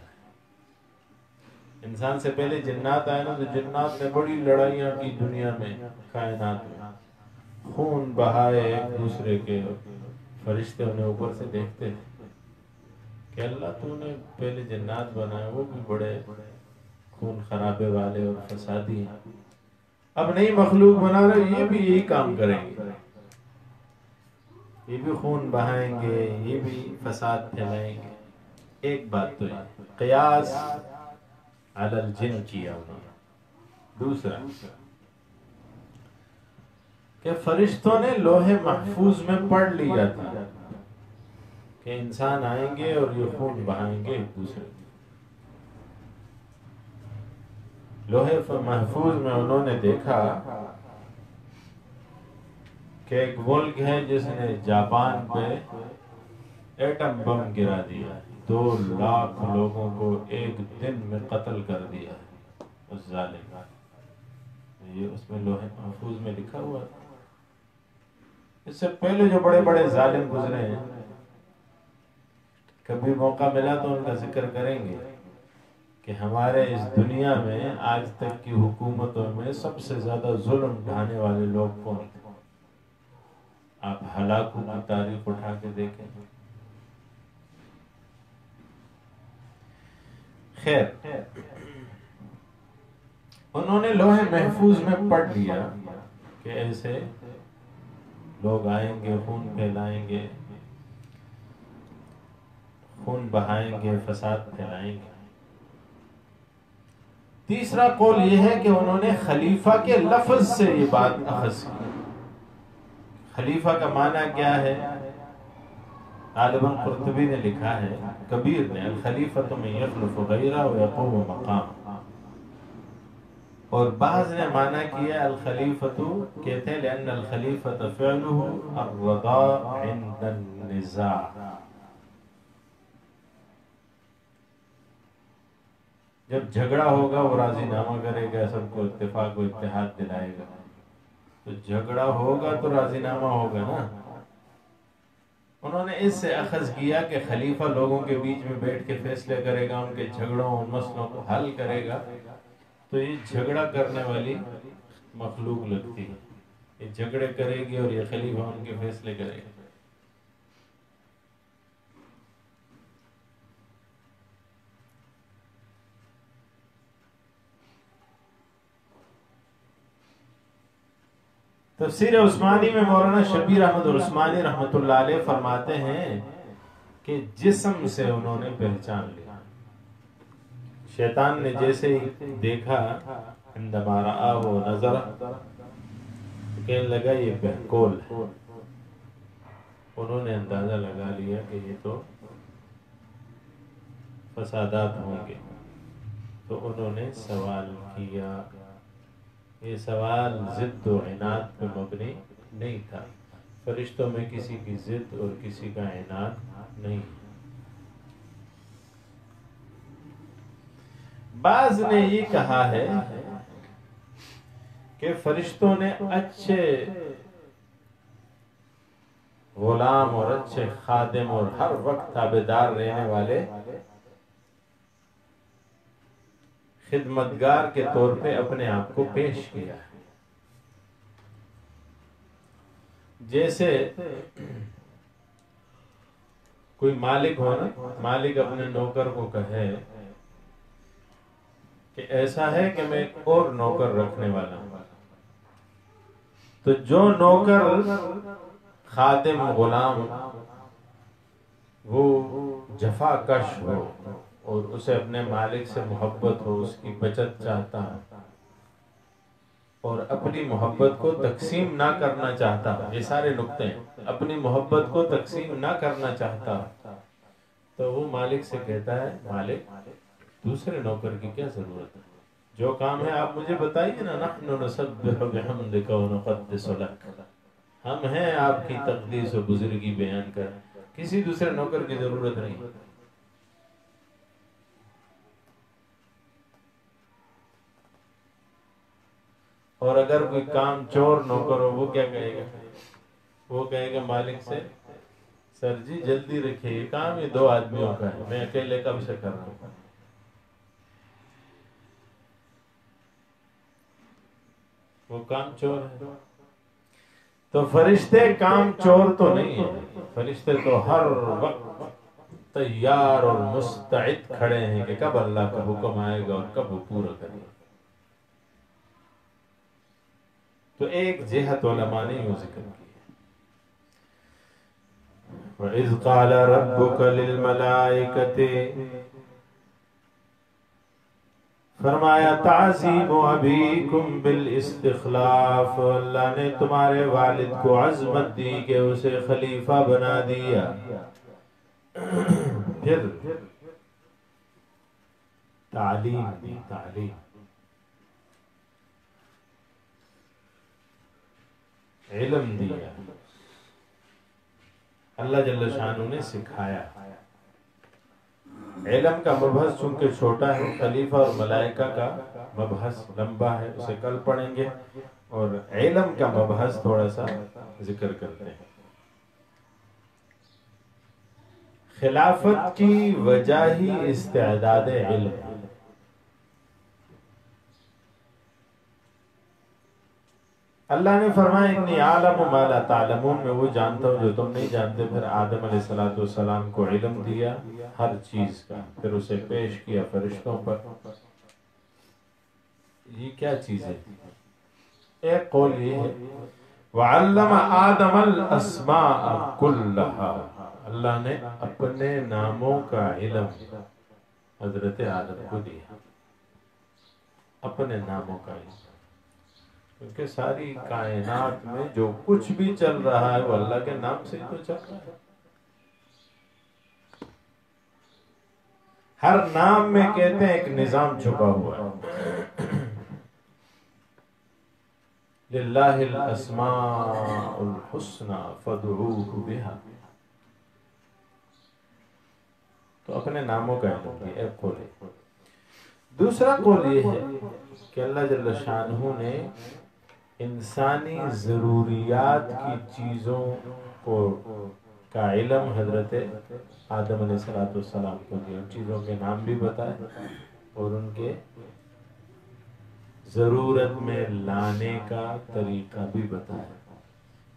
انسان سے پہلے جنات آئے نا، تو جنات نے بڑی لڑائیاں کی دنیا میں، کائنات میں، خون بہائے ایک دوسرے کے، فرشتے انہیں اوپر سے دیکھتے تھے کہ اللہ تو نے پہلے جنات بنائے، وہ بھی بڑے خون خرابے والے اور فسادی ہیں، اب نئی مخلوق بنا رہے، یہ بھی یہی کام کریں گے، یہ بھی خون بہائیں گے، یہ بھی فساد پھیلائیں گے۔ ایک بات تو ہے قیاس علی الجن کیا انہوں نے۔ دوسرا کہ فرشتوں نے لوح محفوظ میں پڑھ لیا تھا کہ انسان آئیں گے اور یہ خون بہائیں گے ایک دوسرے کو۔ لوح محفوظ میں انہوں نے دیکھا کہ ایک ملک ہے جس نے جاپان پہ ایٹم بم گرا دیا، 2 لاکھ لوگوں کو ایک دن میں قتل کر دیا اس ظالم۔ یہ اس میں لوح محفوظ میں لکھا ہوا تھا۔ اس سے پہلے جو بڑے بڑے ظالم گزرے ہیں، کبھی موقع ملا تو ان کا ذکر کریں گے کہ ہمارے اس دنیا میں آج تک کی حکومتوں میں سب سے زیادہ ظلم ڈھانے والے لوگ کون تھے؟ آپ ہلاکوں کی تاریخ اٹھا کے دیکھیں۔ خیر، انہوں نے لوح محفوظ میں پڑھ لیا کہ ایسے لوگ آئیں گے، خون پھیلائیں گے، خون بہائیں گے، فساد پھیلائیں گے۔ تیسرا قول یہ ہے کہ انہوں نے خلیفہ کے لفظ سے یہ بات اخذ کی۔ خلیفہ کا معنی کیا ہے؟ غالباً قرطبی نے لکھا ہے، کبیر نے، الخلیفۃ من یخلف غیرہ ویقوم مقام، اور بعض نے معنی کیا الخلیفۃ، کہتے ہیں لأن الخلیفۃ فعلہ الرضا عند النزاع، جب جھگڑا ہوگا وہ راضی نامہ کرے گا، سب کو اتفاق و اتحاد دلائے گا، تو جھگڑا ہوگا تو راضی نامہ ہوگا نا۔ انہوں نے اس سے اخذ کیا کہ خلیفہ لوگوں کے بیچ میں بیٹھ کے فیصلے کرے گا، ان کے جھگڑوں اور مسئلوں کو حل کرے گا، تو یہ جھگڑا کرنے والی مخلوق لگتی ہے، یہ جھگڑے کرے گی اور یہ خلیفہ ان کے فیصلے کرے گا۔ تفسیر عثمانی میں مولانا شبیر احمد عثمانی رحمۃ اللہ علیہ فرماتے ہیں کہ جسم سے انہوں نے پہچان لیا، شیطان نے جیسے ہی دیکھا، عندما رآہ نظر، کہنے لگا یہ بہکول ہے، انہوں نے اندازہ لگا لیا کہ یہ تو فسادات ہوں گے، تو انہوں نے سوال کیا۔ یہ سوال ضد و عناد پہ مبنی نہیں تھا، فرشتوں میں کسی کی ضد اور کسی کا عناد نہیں۔ بعض نے یہ کہا ہے کہ فرشتوں نے اچھے غلام اور اچھے خادم اور ہر وقت تابعدار رہنے والے خدمتگار کے طور پہ اپنے آپ کو پیش کیا ہے۔ جیسے کوئی مالک ہو نا، مالک اپنے نوکر کو کہے کہ ایسا ہے کہ میں ایک اور نوکر رکھنے والا ہوں، تو جو نوکر خادم غلام وہ جفا کش ہو اور اسے اپنے مالک سے محبت ہو، اس کی بچت چاہتا ہے اور اپنی محبت کو تقسیم نہ کرنا چاہتا، یہ سارے نقطے ہیں، اپنی محبت کو تقسیم نہ کرنا چاہتا، تو وہ مالک سے کہتا ہے مالک دوسرے نوکر کی کیا ضرورت ہے، جو کام ہے آپ مجھے بتائیے نا، نحن نسبح بحمدک ونقدس لک، ہم ہیں آپ کی تقدیس و بزرگی بیان کر، کسی دوسرے نوکر کی ضرورت نہیں۔ اور اگر کوئی کام چور نوکر ہو، وہ کیا کہے گا؟ وہ کہے گا مالک سے سر جی جلدی رکھیے، یہ کام یہ 2 آدمیوں کا ہے، میں اکیلے کب سے کر رہا ہوں۔ وہ کام چور ہے۔ تو فرشتے کام چور تو نہیں ہیں، فرشتے تو ہر وقت تیار اور مستعد کھڑے ہیں کہ کب اللہ کا حکم آئے گا اور کب وہ پورا کرے گا۔ تو ایک جہت علماء نے یوں ذکر کی ہے، وَإِذْ قَالَ رَبُّكَ لِلْمَلَائِكَةِ، فرمایا تعظیم ابیکم بالاستخلاف، اللہ نے تمہارے والد کو عظمت دی کہ اسے خلیفہ بنا دیا۔ پھر تعلیم دی، تعلیم، علم دیا، اللہ جل شانہ نے سکھایا۔ علم کا مبحث چونکہ چھوٹا ہے، خلیفہ اور ملائکہ کا مبحث لمبا ہے، اسے کل پڑھیں گے، اور علم کا مبحث تھوڑا سا ذکر کرتے ہیں۔ خلافت کی وجہ ہی استعداد علم، اللہ نے فرمایا انی عالم ما لا تعلمون، میں وہ جانتا ہوں جو تم نہیں جانتے۔ پھر آدم علیہ السلام کو علم دیا ہر چیز کا، پھر اسے پیش کیا فرشتوں پر۔ یہ کیا چیز ہے؟ ایک قول یہ ہے وَعَلَّمَ آدَمَ الْأَسْمَاءَ كُلَّهَا، اللہ نے اپنے ناموں کا علم حضرت آدم کو دیا، اپنے ناموں کا علم، کیونکہ ساری کائنات میں جو کچھ بھی چل رہا ہے وہ اللہ کے نام سے ہی تو چل رہا ہے۔ ہر نام میں کہتے ہیں ایک نظام چھپا ہوا ہے۔ للہ الاسماء الحسنى فادعوہ بہا، تو اپنے ناموں کا علم ہے، ایک قول ہے۔ دوسرا قول یہ ہے کہ اللہ جل شانہ نے انسانی ضروریات کی چیزوں کا علم حضرت آدم علیہ السلام کو دیا، ان چیزوں کے نام بھی بتائے اور ان کے ضرورت میں لانے کا طریقہ بھی بتایا۔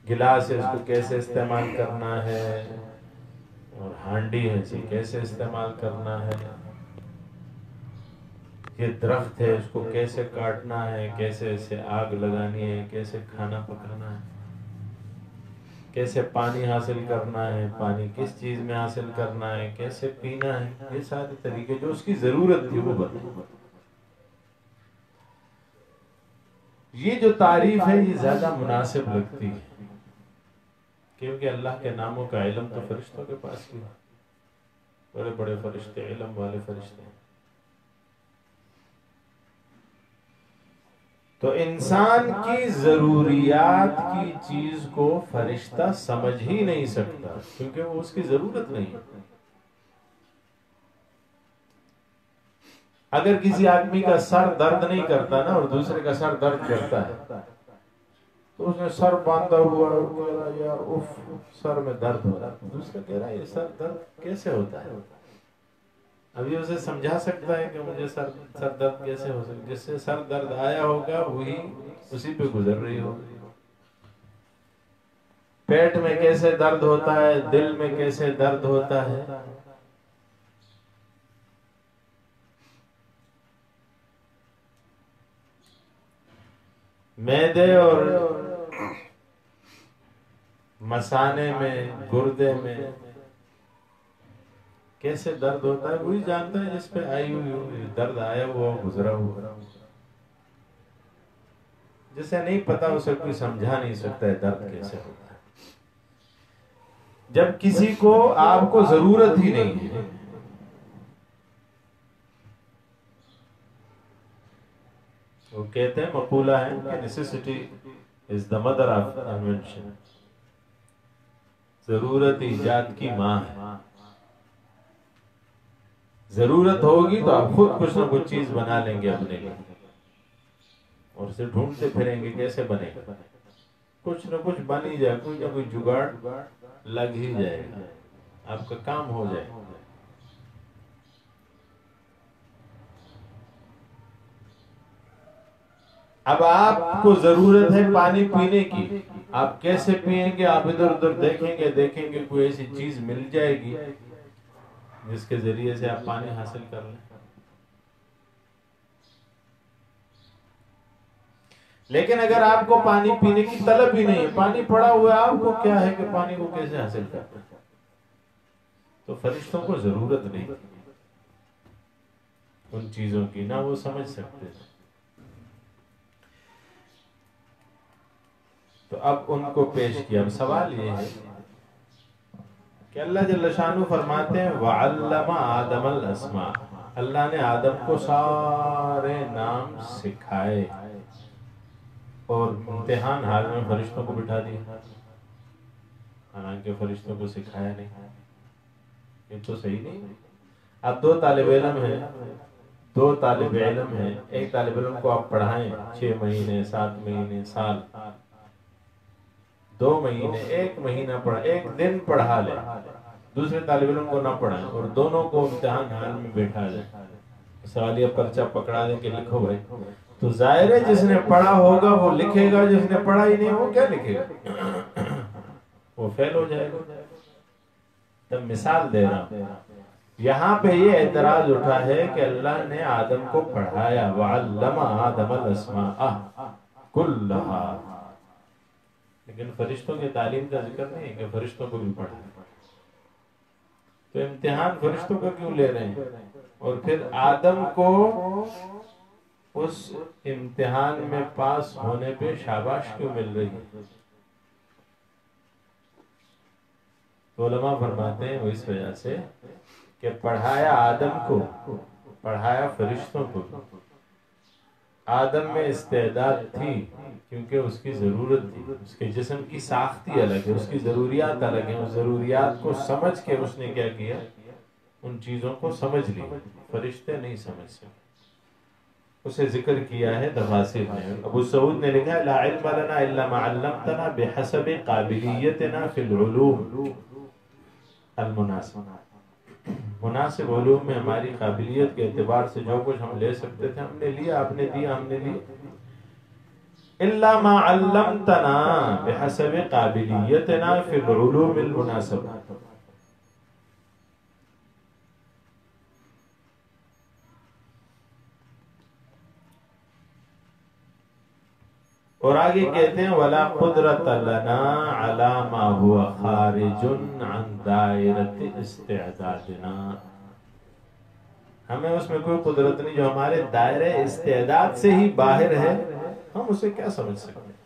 گلاس ہے، اس کو کیسے استعمال کرنا ہے، اور ہانڈی ہے اسے کیسے استعمال کرنا ہے، یہ درخت ہے اس کو کیسے کاٹنا ہے، کیسے اسے آگ لگانی ہے، کیسے کھانا پکانا ہے، کیسے پانی حاصل کرنا ہے، پانی کس چیز میں حاصل کرنا ہے، کیسے پینا ہے، یہ سارے طریقے جو اس کی ضرورت تھی وہ بتائیں۔ یہ جو تعریف ہے یہ زیادہ مناسب لگتی ہے کیونکہ اللہ کے ناموں کا علم تو فرشتوں کے پاس بھی ہے، بڑے بڑے فرشتے، علم والے فرشتے ہیں۔ تو انسان کی ضروریات کی چیز کو فرشتہ سمجھ ہی نہیں سکتا، کیونکہ وہ اس کی ضرورت نہیں ہے۔ اگر کسی آدمی کا سر درد نہیں کرتا نا اور دوسرے کا سر درد کرتا ہے تو اس نے سر باندھا ہوا ہے، کہہ رہا یار اف سر میں درد ہو رہا ہے، دوسرا کہہ رہا ہے یہ سر درد کیسے ہوتا ہے؟ ابھی اسے سمجھا سکتا ہے کہ مجھے سر درد کیسے ہو سکتا؟ جس سے سر درد آیا ہوگا وہی اسی پہ گزر رہی ہوگی۔ پیٹ میں کیسے درد ہوتا ہے، دل میں کیسے درد ہوتا ہے، معدے اور مثانے میں، گردے میں کیسے درد ہوتا ہے وہی جانتا ہے جس پہ آئی ہوئی درد آیا ہوا گزرا ہوا۔ جسے نہیں پتا اسے کوئی سمجھا نہیں سکتا ہے درد کیسے ہوتا ہے۔ جب کسی کو آپ کو ضرورت ہی نہیں ہے، وہ کہتے ہیں مقولہ ہے کہ necessity is the mother of invention، ضرورت ایجاد کی ماں ہے۔ ضرورت ہوگی تو آپ خود کچھ نہ کچھ چیز بنا لیں گے اپنے لیے، اور اسے ڈھونڈتے پھریں گے کیسے بنے گا، کچھ نہ کچھ بن ہی جائے، کوئی نہ کوئی جگاڑ لگ ہی جائے گا، آپ کا کام ہو جائے گا۔ اب آپ کو ضرورت ہے پانی پینے کی، آپ کیسے پئیں گے؟ آپ ادھر ادھر دیکھیں گے کوئی ایسی چیز مل جائے گی جس کے ذریعے سے آپ پانی حاصل کر لیں۔ لیکن اگر آپ کو پانی پینے کی طلب ہی نہیں ہے، پانی پڑا ہوا ہے، آپ کو کیا ہے کہ پانی کو کیسے حاصل کرنا ہے؟ تو فرشتوں کو ضرورت نہیں ان چیزوں کی، نہ وہ سمجھ سکتے ہیں۔ تو اب ان کو پیش کیا۔ اب سوال یہ ہے کہ اللہ جل شانہ فرماتے ہیں وَعَلَّمَ آدَمَ الْأَسْمَاءَ، اللہ نے آدم کو سارے نام سکھائے، اور امتحان حال میں فرشتوں کو بٹھا دیا، حالانکہ فرشتوں کو سکھایا نہیں۔ یہ تو صحیح نہیں۔ اب دو طالب علم ہیں، ایک طالب علم کو آپ پڑھائیں 6 مہینے 7 مہینے سال، 2 مہینے 1 مہینہ پڑھا، 1 دن پڑھا لیں، دوسرے طالب علم کو نہ پڑھائیں اور دونوں کو امتحان حال میں بیٹھا دیں، سوالیہ پرچہ پکڑا دیں کہ لکھو بھائی، تو ظاہر ہے جس نے پڑھا ہوگا وہ لکھے گا، جس نے پڑھا ہی نہیں وہ کیا لکھے گا؟ وہ فیل ہو جائے گا۔ تب مثال دے رہا ہوں، یہاں پہ یہ اعتراض اٹھا ہے کہ اللہ نے آدم کو پڑھایا، وَعَلَّمَ آدَمَ الْأَسْمَاءَ كُلَّهَا، لیکن فرشتوں کی تعلیم کا ذکر نہیں ہے کہ فرشتوں کو بھی پڑھا۔ تو امتحان فرشتوں کا کیوں لے رہے ہیں؟ اور پھر آدم کو اس امتحان میں پاس ہونے پہ شاباش کیوں مل رہی ہے؟ تو علماء فرماتے ہیں وہ اس وجہ سے کہ پڑھایا آدم کو، پڑھایا فرشتوں کو۔ آدم میں استعداد تھی کیونکہ اس کی ضرورت تھی، اس کے جسم کی ساختی الگ ہے، اس کی ضروریات الگ ہیں، اس ضروریات کو سمجھ کے اس نے کیا کیا؟ ان چیزوں کو سمجھ لی۔ فرشتے نہیں سمجھ سکتے، اسے ذکر کیا ہے تفاسیر میں۔ ابو سعود نے لکھا لا علم لنا الا ما علمتنا بحسب قابلیتنا فی العلوم المناسب، مناسب علوم میں ہماری قابلیت کے اعتبار سے جو کچھ ہم لے سکتے تھے ہم نے لیا، آپ نے دیا ہم نے لیا۔ الا ما علمتنا بحسب قابلیتنا فی العلوم المناسب، اور آگے کہتے ہیں وَلَا قُدْرَةَ لَنَا عَلَى مَا هُوَ خَارِجٌ عَنْ دَائِرَةِ اسْتِعْدَادِنَا، ہمیں اس میں کوئی قدرت نہیں جو ہمارے دائرہ استعداد سے ہی باہر ہے، ہم اسے کیا سمجھ سکتے ہیں؟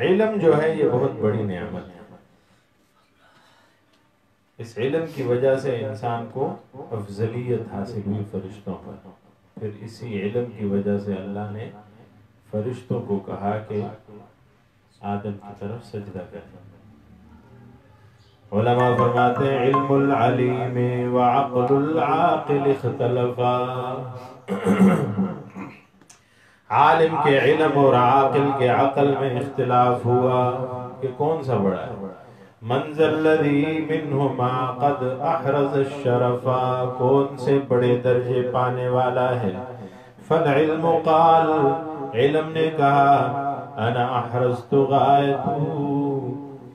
علم جو ہے یہ بہت بڑی نعمت ہے. اس علم کی وجہ سے انسان کو افضلیت حاصل ہوئی فرشتوں پر. پھر اسی علم کی وجہ سے اللہ نے فرشتوں کو کہا کہ آدم کی طرف سجدہ کریں. علماء فرماتے ہیں علم العلیم وعقل العاقل اختلفا. عالم کے علم اور عاقل کے عقل میں اختلاف ہوا کہ کون سا بڑا ہے. من ذا الذی منہما قد احرز الشرفا، کون سے بڑے درجے پانے والا ہے. فالعلم قال، علم نے کہا انا احرزت غایت،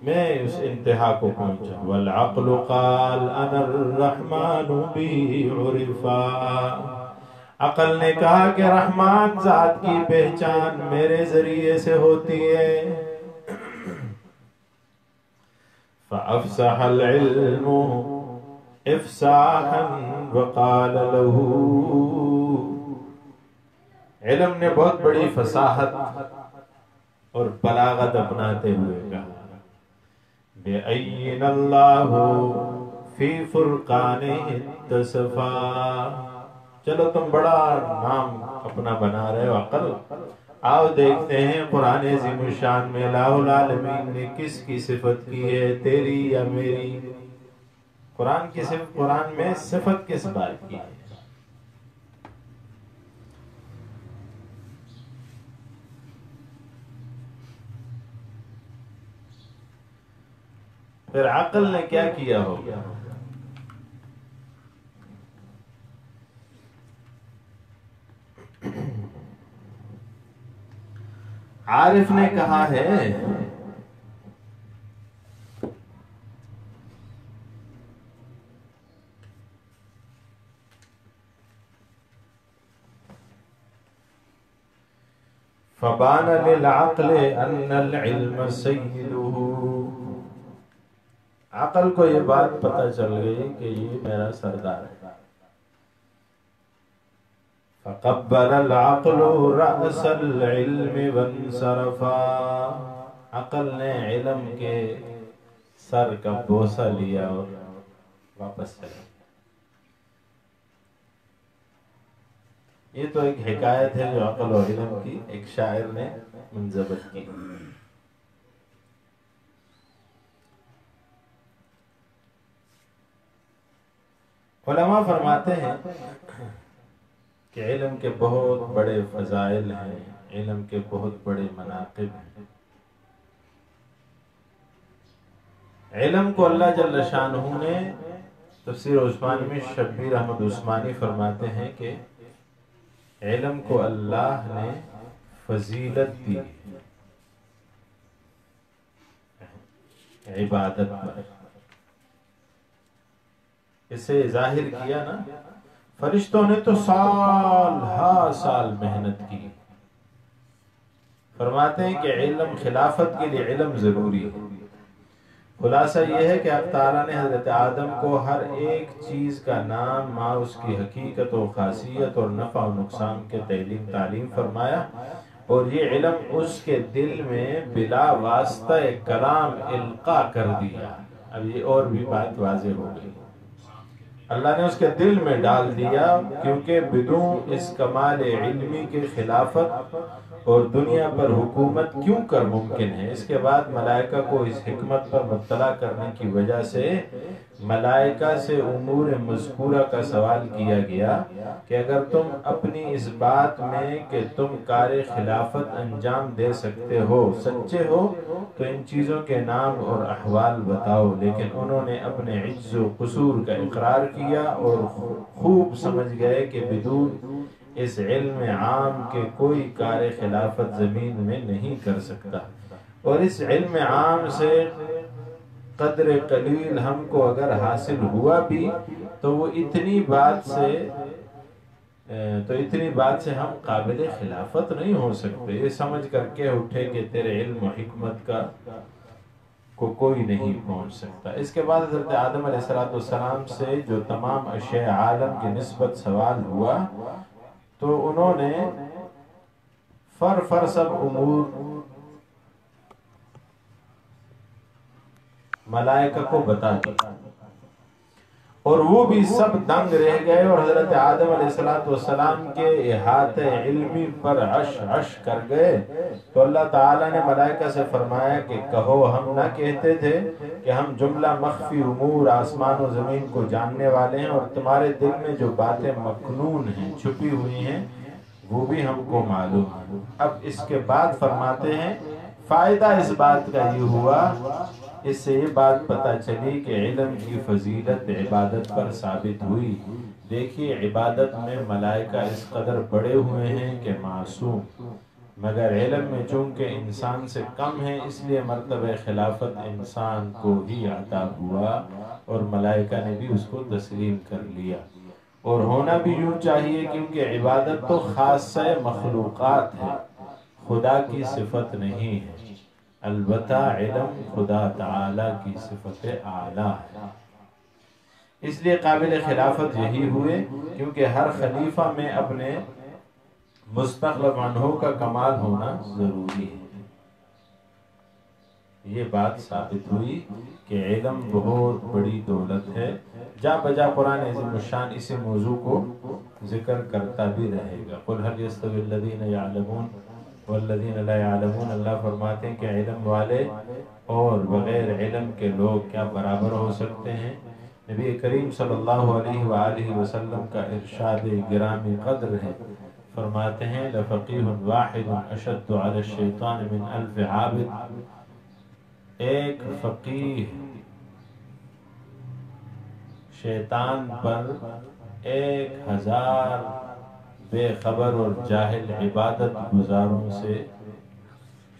میں اس انتہا کو پہنچا. والعقل قال انا الرحمن بی عرفا، عقل نے کہا کہ رحمان ذات کی پہچان میرے ذریعے سے ہوتی ہے. فافصح العلم افصاحا وقال له، علم نے بہت بڑی فصاحت اور بلاغت اپناتے ہوئے کہا بِأَيِّنَ اللَّهُ فِي فُرْقَانِهِ اتصفا. چلو تم بڑا نام اپنا بنا رہے ہو عقل، آؤ دیکھتے ہیں قرآن عظیم الشان میں الہ العالمین نے کس کی صفت کی ہے، تیری یا میری. قرآن کی صفت، قرآن میں صفت کس بات کی ہے. پھر عقل نے کیا کیا ہوگا. عارف نے کہا ہے فبان للعقل ان العلم سیدہ، عقل کو یہ بات پتہ چل گئی کہ یہ میرا سردار ہے. فقبل العقل رأس العلم وانصرفا، عقل نے علم کے سر کا بوسہ لیا اور واپس چلا. یہ تو ایک حکایت ہے جو عقل و علم کی ایک شاعر نے منضبط کی. علماء فرماتے ہیں کہ علم کے بہت بڑے فضائل ہیں، علم کے بہت بڑے مناقب ہیں. علم کو اللہ جل شانہ نے تفسیر عثمانی میں شبیر احمد عثمانی فرماتے ہیں کہ علم کو اللہ نے فضیلت دی عبادت پر. اسے ظاہر کیا نا، فرشتوں نے تو سال ہا سال محنت کی. فرماتے ہیں کہ علم، خلافت کے لیے علم ضروری ہے. خلاصہ یہ ہے کہ اللہ تعالیٰ نے حضرت آدم کو ہر ایک چیز کا نام، ماں اس کی حقیقت و خاصیت اور نفع و نقصان کے تعلیم فرمایا، اور یہ علم اس کے دل میں بلا واسطہ کلام القاء کر دیا. اب یہ اور بھی بات واضح ہو گئی، اللہ نے اس کے دل میں ڈال دیا، کیونکہ بدون اس کمال علمی کے خلافت اور دنیا پر حکومت کیوں کر ممکن ہے. اس کے بعد ملائکہ کو اس حکمت پر مطلع کرنے کی وجہ سے ملائکہ سے امور مذکورہ کا سوال کیا گیا کہ اگر تم اپنی اس بات میں کہ تم کار خلافت انجام دے سکتے ہو سچے ہو تو ان چیزوں کے نام اور احوال بتاؤ. لیکن انہوں نے اپنے عجز و قصور کا اقرار کیا اور خوب سمجھ گئے کہ بدون اس علم عام کے کوئی کار خلافت زمین میں نہیں کر سکتا. اور اس علم عام سے قدر قلیل ہم کو اگر حاصل ہوا بھی تو وہ اتنی بات سے ہم قابل خلافت نہیں ہو سکتے. یہ سمجھ کر کے اٹھے کہ تیرے علم و حکمت کا کو کوئی نہیں پہنچ سکتا. اس کے بعد حضرت آدم علیہ السلام سے جو تمام اشیاء عالم کی نسبت سوال ہوا تو انہوں نے فر سب امور ملائکہ کو بتا دی، اور وہ بھی سب دنگ رہ گئے اور حضرت آدم علیہ السلام کے احاطہ علمی پر عش عش کر گئے۔ تو اللہ تعالیٰ نے ملائکہ سے فرمایا کہ کہو، ہم نہ کہتے تھے کہ ہم جملہ مخفی امور آسمان و زمین کو جاننے والے ہیں، اور تمہارے دل میں جو باتیں مکنون ہیں، چھپی ہوئی ہیں، وہ بھی ہم کو معلوم ہے۔ اب اس کے بعد فرماتے ہیں فائدہ اس بات کا یہ ہوا، اس سے یہ بات پتہ چلی کہ علم کی فضیلت عبادت پر ثابت ہوئی۔ دیکھیے عبادت میں ملائکہ اس قدر بڑے ہوئے ہیں کہ معصوم، مگر علم میں چونکہ انسان سے کم ہے، اس لیے مرتبہ خلافت انسان کو ہی عطا ہوا، اور ملائکہ نے بھی اس کو تسلیم کر لیا، اور ہونا بھی یوں چاہیے، کیونکہ عبادت تو خاصہ مخلوقات ہے، خدا کی صفت نہیں ہے۔ البتہ علم خدا تعالی کی صفت اعلیٰ ہے، اس لیے قابل خلافت یہی ہوئے، کیونکہ ہر خلیفہ میں اپنے مستخلف عنہ کا کمال ہونا ضروری ہے۔ یہ بات ثابت ہوئی کہ علم بہت بڑی دولت ہے، جا بجا قرآن عظیم الشان اسی موضوع کو ذکر کرتا بھی رہے گا۔ قُلْ هَلْ يَسْتَوِي الَّذِينَ يَعْلَمُونَ وَالَّذِينَ لَا يَعْلَمُونَ، اللہ فرماتے ہیں کہ علم والے اور بغیر علم کے لوگ کیا برابر ہو سکتے ہیں؟ نبی کریم صلی اللہ علیہ وآلہ وسلم کا ارشاد گرامی قدر ہے، فرماتے ہیں لَفَقِيهٌ وَاحِدٌ أَشَدُّ عَلَى الشَّيْطَانِ مِنْ أَلْفِ عَابِدٍ، ایک فقیہ شیطان پر 1000 بے خبر اور جاہل عبادت گزاروں سے،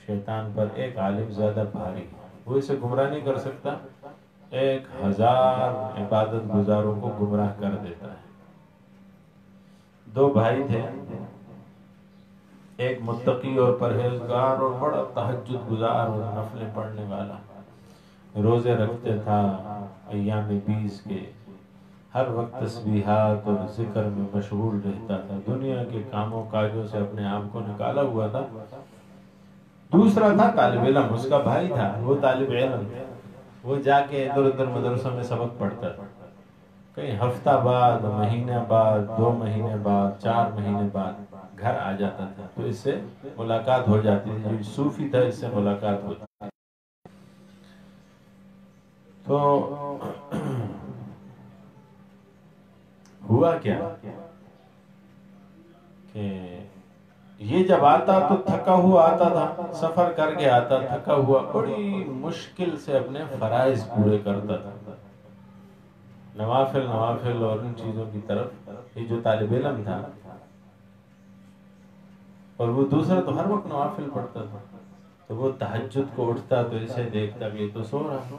شیطان پر ایک عالم زیادہ بھاری، وہ اسے گمراہ نہیں کر سکتا، 1000 عبادت گزاروں کو گمراہ کر دیتا ہے۔ 2 بھائی تھے، ایک متقی اور پرہیزگار اور بڑا تہجد گزار اور نفلیں پڑھنے والا، روزے رکھتے تھا ایام 20 کے، ہر وقت تسبیحات اور ذکر میں مشغول رہتا تھا، دنیا کے کاموں کاجوں سے اپنے آپ کو نکالا ہوا تھا۔ دوسرا تھا طالب علم، اس کا بھائی تھا، وہ طالب علم، وہ جا کے ادھر ادھر مدرسوں میں سبق پڑھتا تھا، کہیں ہفتہ بعد، مہینہ بعد، 2 مہینے بعد، 4 مہینے بعد گھر آ جاتا تھا، تو اس سے ملاقات ہو جاتی تھی، جو صوفی تھا اس سے ملاقات ہوتی۔ تو ہوا کیا کہ یہ جب آتا تو تھکا ہوا آتا تھا، سفر کر کے آتا تھکا ہوا، بڑی مشکل سے اپنے فرائض پورے کرتا تھا، نوافل اور ان چیزوں کی طرف۔ یہ جو طالب علم تھا اور وہ دوسرا تو ہر وقت نوافل پڑھتا تھا، تو وہ تہجد کو اٹھتا تو اسے دیکھتا کہ یہ تو سو رہا،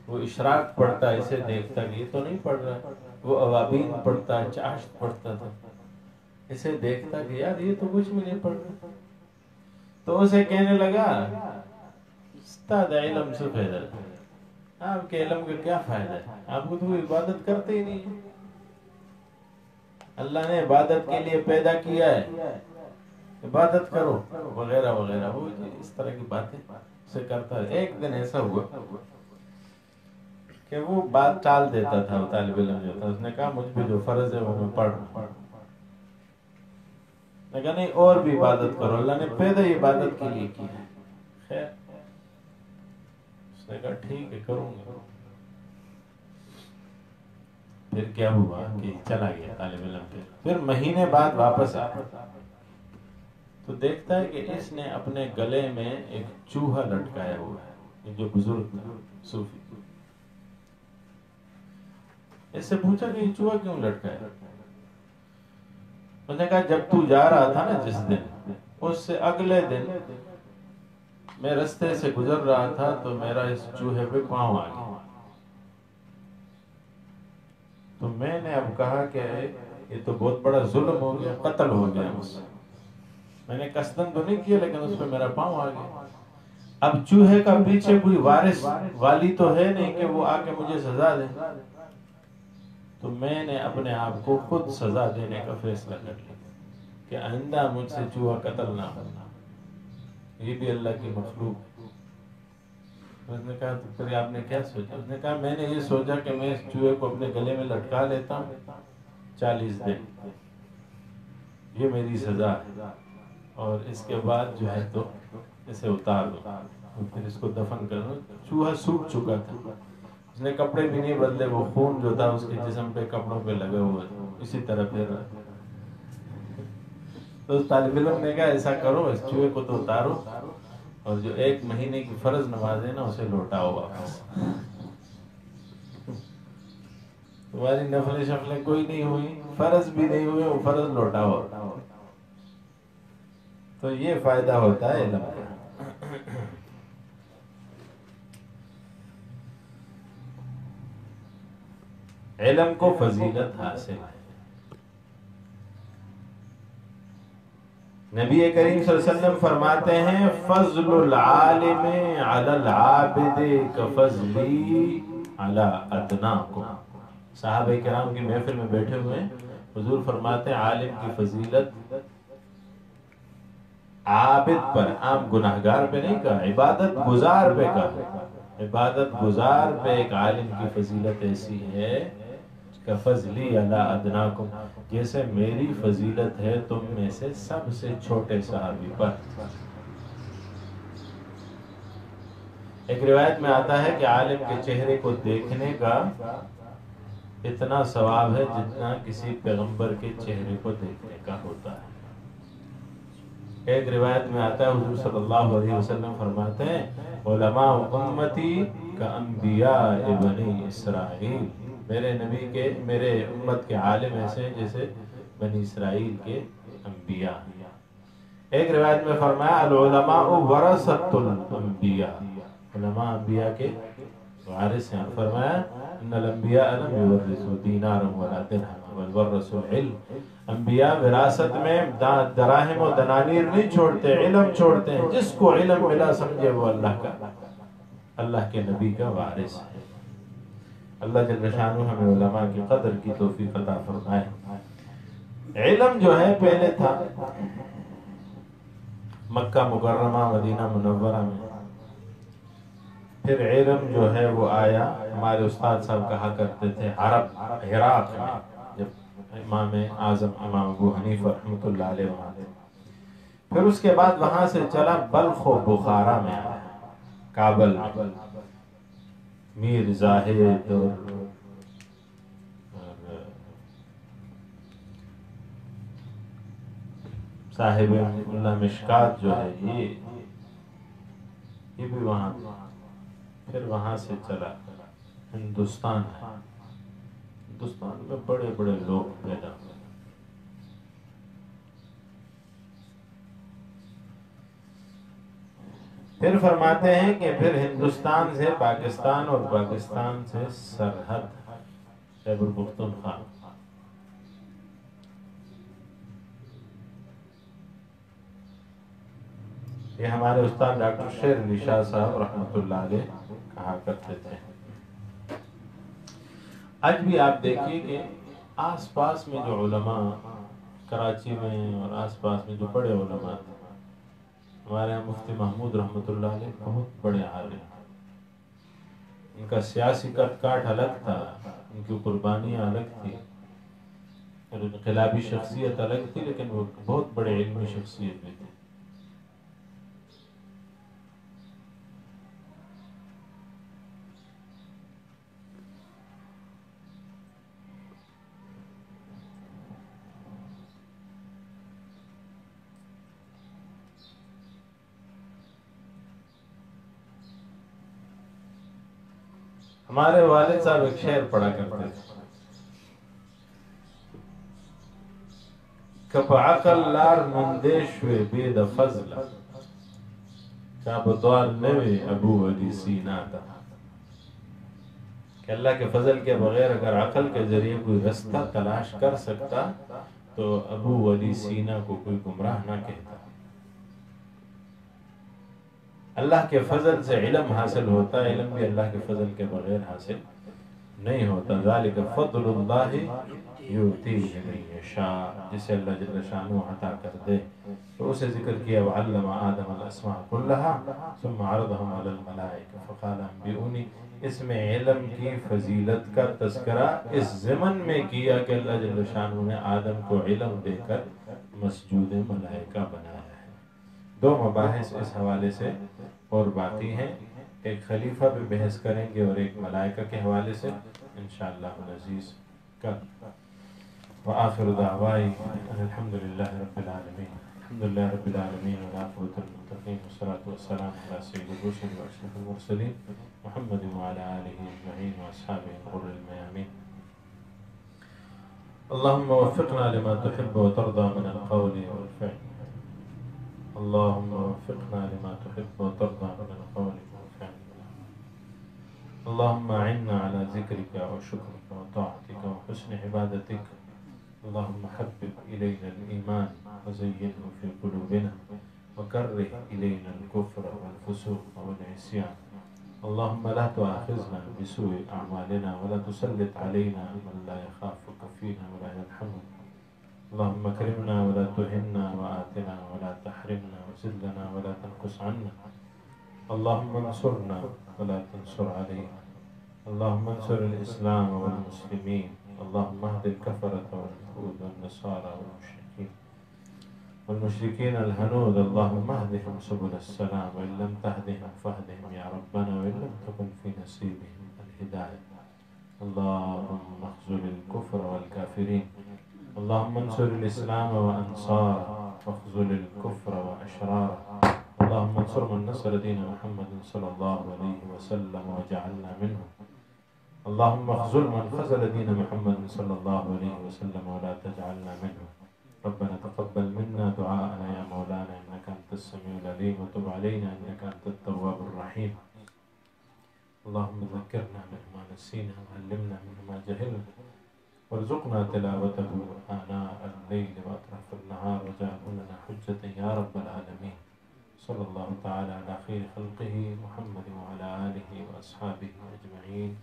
وہ اشراق پڑھتا اسے دیکھتا کہ یہ تو نہیں پڑھ رہا، وہ اوابین پڑھتا، چاشت پڑھتا تھا، اسے دیکھتا کہ یار یہ تو کچھ بھی نہیں پڑھ رہا، تو اسے کہنے لگا استاد علم سے فائدہ، آپ کے علم کا کیا فائدہ ہے، آپ کو تو عبادت کرتے ہی نہیں ہے، اللہ نے عبادت کے لیے پیدا کیا ہے، عبادت کرو وغیرہ وغیرہ، وہ اس طرح کی باتیں سے کرتا ہے۔ ایک دن ایسا ہوا کہ وہ بات ٹال دیتا تھا، وہ طالب علم جو تھا، اس نے کہا مجھ پہ جو فرض ہے وہ میں پڑھ رہا ہوں، میں کہا نہیں اور بھی عبادت کرو، اللہ نے پیدا ہی عبادت کے لیے کی ہے، خیر اس نے کہا ٹھیک ہے کروں گا۔ پھر کیا ہوا کہ چلا گیا طالب علم، پھر مہینے بعد واپس آیا تو دیکھتا ہے کہ اس نے اپنے گلے میں ایک چوہا لٹکایا ہوا ہے، یہ جو بزرگ تھا صوفی، اس سے پوچھا کہ یہ چوہا کیوں لٹکایا؟ اس نے کہا جب تو جا رہا تھا نا جس دن، اس سے اگلے دن میں رستے سے گزر رہا تھا تو میرا اس چوہے پہ پاؤں آ گیا، تو میں نے اب کہا کہ یہ تو بہت بڑا ظلم ہو گیا، قتل ہو گیا مجھ سے، میں نے قصدن تو نہیں کیا لیکن اس پہ میرا پاؤں آ گیا، اب چوہے کا پیچھے کوئی وارث والی تو ہے نہیں کہ وہ آ کے مجھے سزا دے، تو میں نے اپنے آپ کو خود سزا دینے کا فیصلہ کر لیا کہ آئندہ مجھ سے چوہا قتل نہ ہونا، یہ بھی اللہ کی مخلوق ہے۔ اس نے کہا تو پھر آپ نے کیا سوچا؟ اس نے کہا میں نے یہ سوچا کہ میں اس چوہے کو اپنے گلے میں لٹکا لیتا ہوں 40 دن، یہ میری سزا ہے، اور اس کے بعد جو ہے تو اسے اتار دو اور پھر اس کو دفن کر دو۔ چوہا سوکھ چکا تھا، اس نے کپڑے بھی نہیں بدلے، وہ خون جو تھا اس کے جسم پہ کپڑوں پہ لگا ہوا تھا، اسی طرح پھر رہا۔ تو اس طالب علم نے کہا ایسا کرو، اس چوہے کو تو اتارو اور جو 1 مہینے کی فرض نماز ہے نا اسے لوٹاؤ واپس۔ تمہاری نفل شفلیں کوئی نہیں ہوئی، فرض بھی نہیں ہوئے، وہ فرض لوٹاؤ۔ تو یہ فائدہ ہوتا ہے علم کا۔ علم کو فضیلت حاصل ہے۔ نبی کریم صلی اللہ علیہ وسلم فرماتے ہیں فضل العالم علی العابد کفضلی علی ادناکم۔ صحابہ کرام کی محفل میں بیٹھے ہوئے ہیں، حضور فرماتے ہیں عالم کی فضیلت عابد پر، عام گناہگار پہ نہیں کہا، عبادت گزار پہ کہا۔ عبادت گزار پہ ایک عالم کی فضیلت ایسی ہے کہ فضلی علی ادناکم، جیسے میری فضیلت ہے تم میں سے سب سے چھوٹے صحابی پر۔ ایک روایت میں آتا ہے کہ عالم کے چہرے کو دیکھنے کا اتنا ثواب ہے جتنا کسی پیغمبر کے چہرے کو دیکھنے کا ہوتا ہے۔ ایک روایت میں آتا ہے حضور صلی اللہ علیہ وسلم فرماتے ہیں علماء امتی کا انبیاء بنی اسرائیل، میرے نبی کے، میرے امت کے عالم ایسے ہیں جیسے بنی اسرائیل کے انبیاء۔ ایک روایت میں فرمایا العلماء ورثۃ الانبیاء، علماء انبیاء کے وارث ہیں۔ فرمایا ان الانبیاء لم یورثوا دینارا ولا درہما بل ورثوا العلم، انبیاء وراثت میں دراہم و دنانیر نہیں چھوڑتے، علم چھوڑتے ہیں۔ جس کو علم ملا سمجھے وہ اللہ کا، اللہ کے نبی کا وارث ہے۔ اللہ جل شانہ ہمیں علماء کی قدر کی توفیق عطا فرمائے۔ علم جو ہے پہلے تھا مکہ مکرمہ مدینہ منورہ میں، پھر علم جو ہے وہ آیا، ہمارے استاد صاحب کہا کرتے تھے عرب عراق میں، جب امام اعظم امام ابو حنیفہ رحمۃ اللہ علیہ وہاں تھے، پھر اس کے بعد وہاں سے چلا بلخ و بخارا میں آیا، کابل میں میر زاہد اور صاحب اللہ مشکات جو ہے یہ بھی وہاں، پھر وہاں سے چلا ہندوستان ہے، ہندوستان میں بڑے بڑے لوگ پیدا ہوئے۔ پھر فرماتے ہیں کہ پھر ہندوستان سے پاکستان اور پاکستان سے سرحد خیبر پختونخوا، یہ ہمارے استاد ڈاکٹر شیر علی شاہ صاحب رحمۃ اللہ علیہ کہا کرتے تھے۔ آج بھی آپ دیکھیے کہ آس پاس میں جو علماء کراچی میں اور آس پاس میں جو بڑے علماء تھے، ہمارے یہاں مفتی محمود رحمۃ اللہ علیہ بہت بڑے عالم، ان کا سیاسی کاٹ الگ تھا، ان کی قربانیاں الگ تھی اور انقلابی شخصیت الگ تھی، لیکن وہ بہت بڑے علمی شخصیت بھی تھے۔ ہمارے والد صاحب ایک شعر پڑھا کرتے تھے، کپ عقل لار مندیشوے بید فضل چاپ دوار نوے ابو علی سینا تھا، کہ اللہ کے فضل کے بغیر اگر عقل کے ذریعے کوئی رستہ تلاش کر سکتا تو ابو علی سینا کو کوئی گمراہ نہ کہتا۔ اللہ کے فضل سے علم حاصل ہوتا ہے، علم بھی اللہ کے فضل کے بغیر حاصل نہیں ہوتا۔ ذالک فضل اللہ یؤتیہ من یشاء، جسے اللہ جل شانہ عطا کر دے۔ تو اسے ذکر کیا وعلم آدم الاسماء كلها ثم عرضهم على الملائکہ فقال انبئونی۔ اس میں علم کی فضیلت کا تذکرہ اس ضمن میں کیا کہ اللہ جل شانہ نے آدم کو علم دے کر مسجود ملائکہ بنایا ہے۔ دو مباحث اس حوالے سے اور باقی ہیں، ایک خلیفہ پہ بحث کریں گے اور ایک ملائکہ کے حوالے سے انشاءاللہ العزیز کل۔ وآخر دعوائی ان الحمد للہ رب العالمین، الحمد للہ رب العالمین والعاقبۃ للمتقین والصلاة والسلام علی سید الرسل واشرف المرسلین محمد وعلی آلہ اجمعین واصحابہ الغر الميامین۔ اللهم وفقنا لما تحب وترضى من القول والفعل، اللهم وفقنا لما تحب وترضى من القول والفعل، اللهم أعنا على ذكرك وشكرك وطاعتك وحسن عبادتك، اللهم حبب إلينا الإيمان وزينه في قلوبنا وكره إلينا الكفر والفسوق والعصيان، اللهم لا تؤاخذنا بسوء أعمالنا ولا تسلط علينا من لا يخافك فينا ولا يرحمنا، اللهم اكرمنا ولا تهنا وآتنا ولا تحرمنا وزد لنا ولا تنقص عنا، اللهم انصرنا ولا تنصر علينا، اللهم انصر الإسلام والمسلمين، اللهم اهد الكفرة واليهود والنصارى والمشركين الهنود، اللهم اهدهم سبل السلام وإن لم تهدهم فاهدهم يا ربنا وإن لم تكن في نصيبهم الهداية، اللهم اخذل الكفر والكافرين، اللهم انصر الإسلام وأنصاره واخذل الكفر وأشراره، اللهم انصر من نصر دين محمد صلى الله عليه وسلم وجعلنا منهم، اللهم اخذل من خذل دين محمد صلى الله عليه وسلم ولا تجعلنا منهم، ربنا تقبل منا دعاءنا يا مولانا إنك أنت السميع العليم وتب علينا إنك أنت التواب الرحيم، اللهم ذكرنا منه ما نسينا وعلمنا منه ما جهلنا وارزقنا تلاوته آناء الليل وأطراف النهار واجعله لنا حجة يا رب العالمين، صلى الله تعالى على خير خلقه محمد وعلى آله وأصحابه أجمعين.